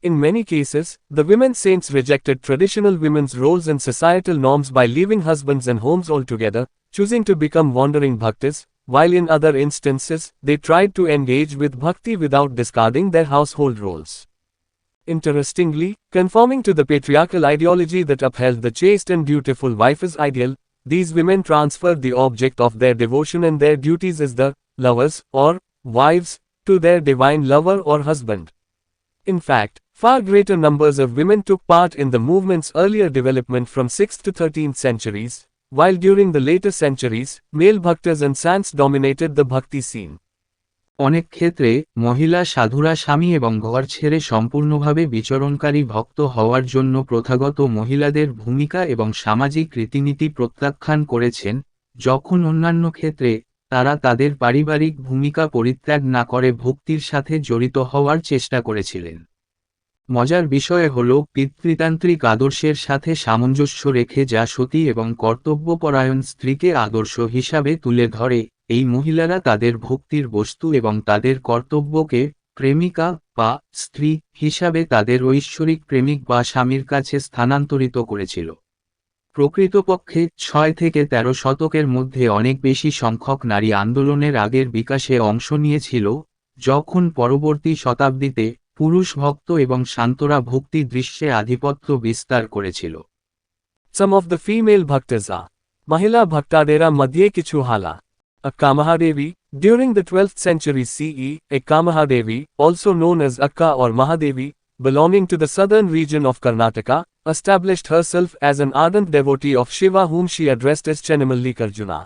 In many cases, the women saints rejected traditional women's roles and societal norms by leaving husbands and homes altogether, choosing to become wandering bhaktas, while in other instances, they tried to engage with bhakti without discarding their household roles. Interestingly, conforming to the patriarchal ideology that upheld the chaste and dutiful wife as ideal, these women transferred the object of their devotion and their duties as the lovers, or wives, to their divine lover or husband. In fact, far greater numbers of women took part in the movement's earlier development from 6th to 13th centuries, while during the later centuries, male bhaktas and sants dominated the bhakti scene. অনেক ক্ষেত্রে মহিলা সাধুরা স্বামী এবং ঘর ছেড়ে সম্পূর্ণভাবে বিচরণকারী ভক্ত হওয়ার জন্য প্রথাগত মহিলাদের ভূমিকা এবং সামাজিক রীতিনীতি প্রত্যাখ্যান করেছেন, যখন অন্যান্য ক্ষেত্রে তারা তাদের পারিবারিক ভূমিকা পরিত্যাগ না করে ভক্তির সাথে জড়িত হওয়ার চেষ্টা করেছিলেন। মজার বিষয় হল পিতৃতান্ত্রিক আদর্শের সাথে সামঞ্জস্য রেখে যা সতী এবং কর্তব্যপরায়ণ স্ত্রীকে আদর্শ হিসাবে তুলে ধরে, এই মহিলারা তাদের ভক্তির বস্তু এবং তাদের কর্তব্যকে প্রেমিকা বা স্ত্রী হিসাবে তাদের ঐশ্বরিক প্রেমিক বা স্বামীর কাছে স্থানান্তরিত করেছিল। প্রকৃতপক্ষে 6 থেকে 13 শতকের মধ্যে অনেক বেশি সংখ্যক নারী আন্দোলনের আগের বিকাশে অংশ নিয়েছিল, যখন পরবর্তী শতাব্দীতে পুরুষ ভক্ত এবং শান্তরা ভক্তি দৃশ্যে আধিপত্য বিস্তার করেছিল। Some of the female bhaktas are Mahila Bhaktadera Madhye Kichu Hala. Akka Mahadevi. During the 12th century CE, Akka Mahadevi, also known as Akka or Mahadevi, belonging to the southern region of Karnataka, established herself as an ardent devotee of Shiva whom she addressed as Chenamallikarjuna.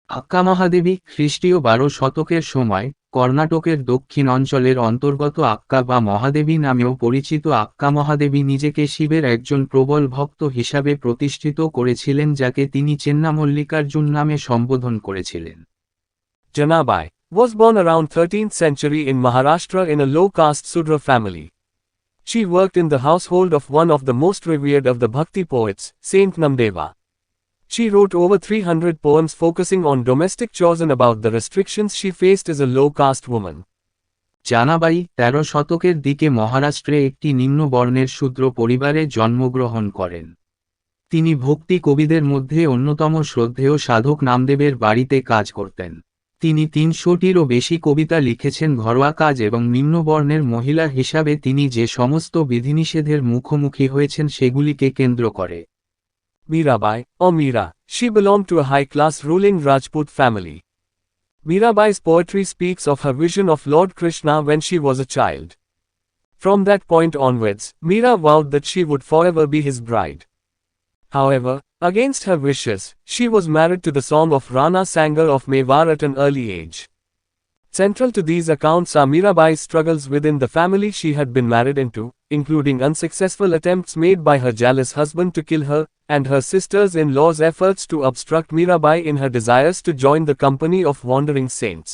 Hakka Mahadevi খ্রিস্টীয় 12 শতকের সময় কর্ণাটকের দক্ষিণ অঞ্চলের অন্তর্গত আক্কা বা মহাদেবী নামেও পরিচিত আক্কা মহাদেবী নিজেকে শিবের একজন প্রবল ভক্ত হিসাবে প্রতিষ্ঠিত করেছিলেন যাকে তিনি চেন্নামল্লিকার্জুন নামে সম্বোধন করেছিলেন। Janabai was born around 13th century in Maharashtra in a low-caste Sudra family. She worked in the household of one of the most revered of the Bhakti poets, Saint Namdeva. She wrote over 300 poems focusing on domestic chores and about the restrictions she faced as a low-caste woman. জানাবাই 13 শতকের দিকে মহারাষ্ট্রে একটি নিম্ন বর্ণের শূদ্র পরিবারে জন্মগ্রহণ করেন। তিনি ভক্তি কবিদের মধ্যে অন্যতম শ্রদ্ধেয় সাধক নামদেবের বাড়িতে কাজ করতেন। তিনি 300টিরও বেশি কবিতা লিখেছেন ঘরোয়া কাজ এবং নিম্নবর্ণের মহিলা হিসাবে তিনি যে সমস্ত বিধিনিষেধের মুখোমুখি হয়েছেন সেগুলিকে কেন্দ্র করে। Mirabai, or Meera, she belonged to a high-class ruling Rajput family. Mirabai's poetry speaks of her vision of Lord Krishna when she was a child. From that point onwards, Meera vowed that she would forever be his bride. However, against her wishes, she was married to the song of Rana Sangar of Mewar at an early age. Central to these accounts are Mirabai's struggles within the family she had been married into, including unsuccessful attempts made by her jealous husband to kill her, and her sisters-in-law's efforts to obstruct Mirabai in her desires to join the company of wandering saints.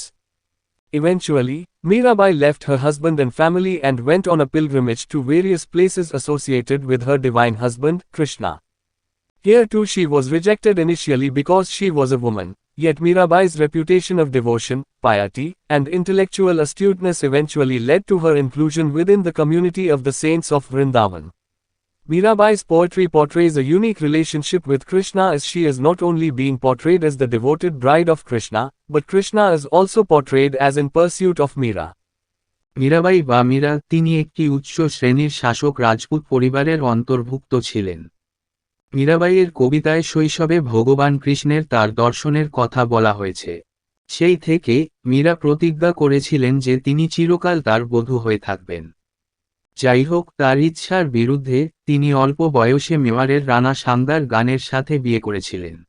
Eventually, Mirabai left her husband and family and went on a pilgrimage to various places associated with her divine husband, Krishna. Here too she was rejected initially because she was a woman, yet Mirabai's reputation of devotion, piety, and intellectual astuteness eventually led to her inclusion within the community of the saints of Vrindavan. Mirabai's poetry portrays a unique relationship with Krishna as she is not only being portrayed as the devoted bride of Krishna, but Krishna is also portrayed as in pursuit of Meera. Mirabai বা মীরা তিনি একটি উচ্চ শ্রেণীর শাসক রাজপুত পরিবারের অন্তর্ভুক্ত ছিলেন। মীরাবাইয়ের কবিতায় শৈশবে ভগবান কৃষ্ণের তার দর্শনের কথা বলা হয়েছে। সেই থেকে মীরা প্রতিজ্ঞা করেছিলেন যে তিনি চিরকাল তার বধূ হয়ে থাকবেন। যাই হোক, তার ইচ্ছার বিরুদ্ধে তিনি অল্প বয়সে মেওয়ারের রানা সাঙ্গার গানের সাথে বিয়ে করেছিলেন।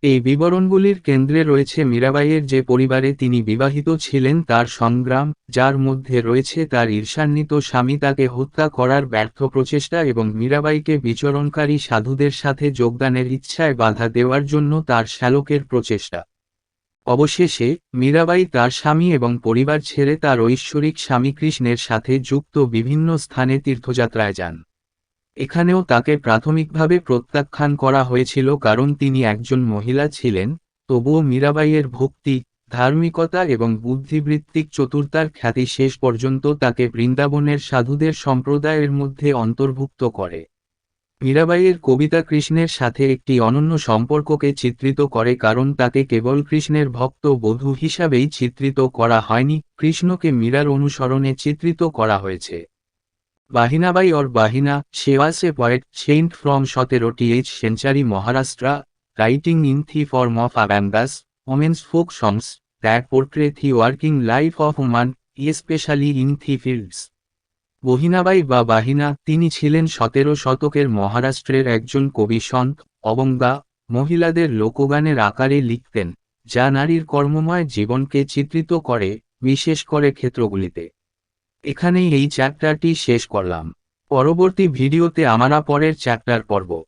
এই বিবরণগুলির কেন্দ্রে রয়েছে মীরাবাইয়ের যে পরিবারে তিনি বিবাহিত ছিলেন তার সংগ্রাম, যার মধ্যে রয়েছে তার ঈর্ষান্বিত স্বামী তাকে হত্যা করার ব্যর্থ প্রচেষ্টা এবং মীরাবাইকে বিচরণকারী সাধুদের সাথে যোগদানের ইচ্ছায় বাধা দেওয়ার জন্য তার শ্যালকের প্রচেষ্টা। অবশেষে মীরাবাই তার স্বামী এবং পরিবার ছেড়ে তার ঐশ্বরিক স্বামী কৃষ্ণের সাথে যুক্ত বিভিন্ন স্থানে তীর্থযাত্রায় যান। এখানেও তাকে প্রাথমিকভাবে প্রত্যাখ্যান করা হয়েছিল কারণ তিনি একজন মহিলা ছিলেন, তবুও মীরাবাইয়ের ভক্তি, ধার্মিকতা এবং বুদ্ধিবৃত্তিক চতুরতার খ্যাতি শেষ পর্যন্ত তাকে বৃন্দাবনের সাধুদের সম্প্রদায়ের মধ্যে অন্তর্ভুক্ত করে। মীরাবাইয়ের কবিতা কৃষ্ণের সাথে একটি অনন্য সম্পর্ককে চিত্রিত করে কারণ তাকে কেবল কৃষ্ণের ভক্ত বধূ হিসাবেই চিত্রিত করা হয়নি, কৃষ্ণকে মীরার অনুসরণে চিত্রিত করা হয়েছে। বাহিনাবাই or Bahina, she was a poet saint from 17th century Maharashtra, writing in the form of abangas, women's folk songs, that portray the working life of woman, especially in the fields. বহিনাবাই বা বাহিনা তিনি ছিলেন 17 শতকের মহারাষ্ট্রের একজন কবি সন্ত, অবঙ্গা, মহিলাদের লোকগানের আকারে লিখতেন, যা নারীর কর্মময় জীবনকে চিত্রিত করে, বিশেষ করে ক্ষেত্রগুলিতে। এখানেই এই চ্যাপ্টারটি শেষ করলাম। পরবর্তী ভিডিওতে আমরা পরের চ্যাপ্টার পড়ব।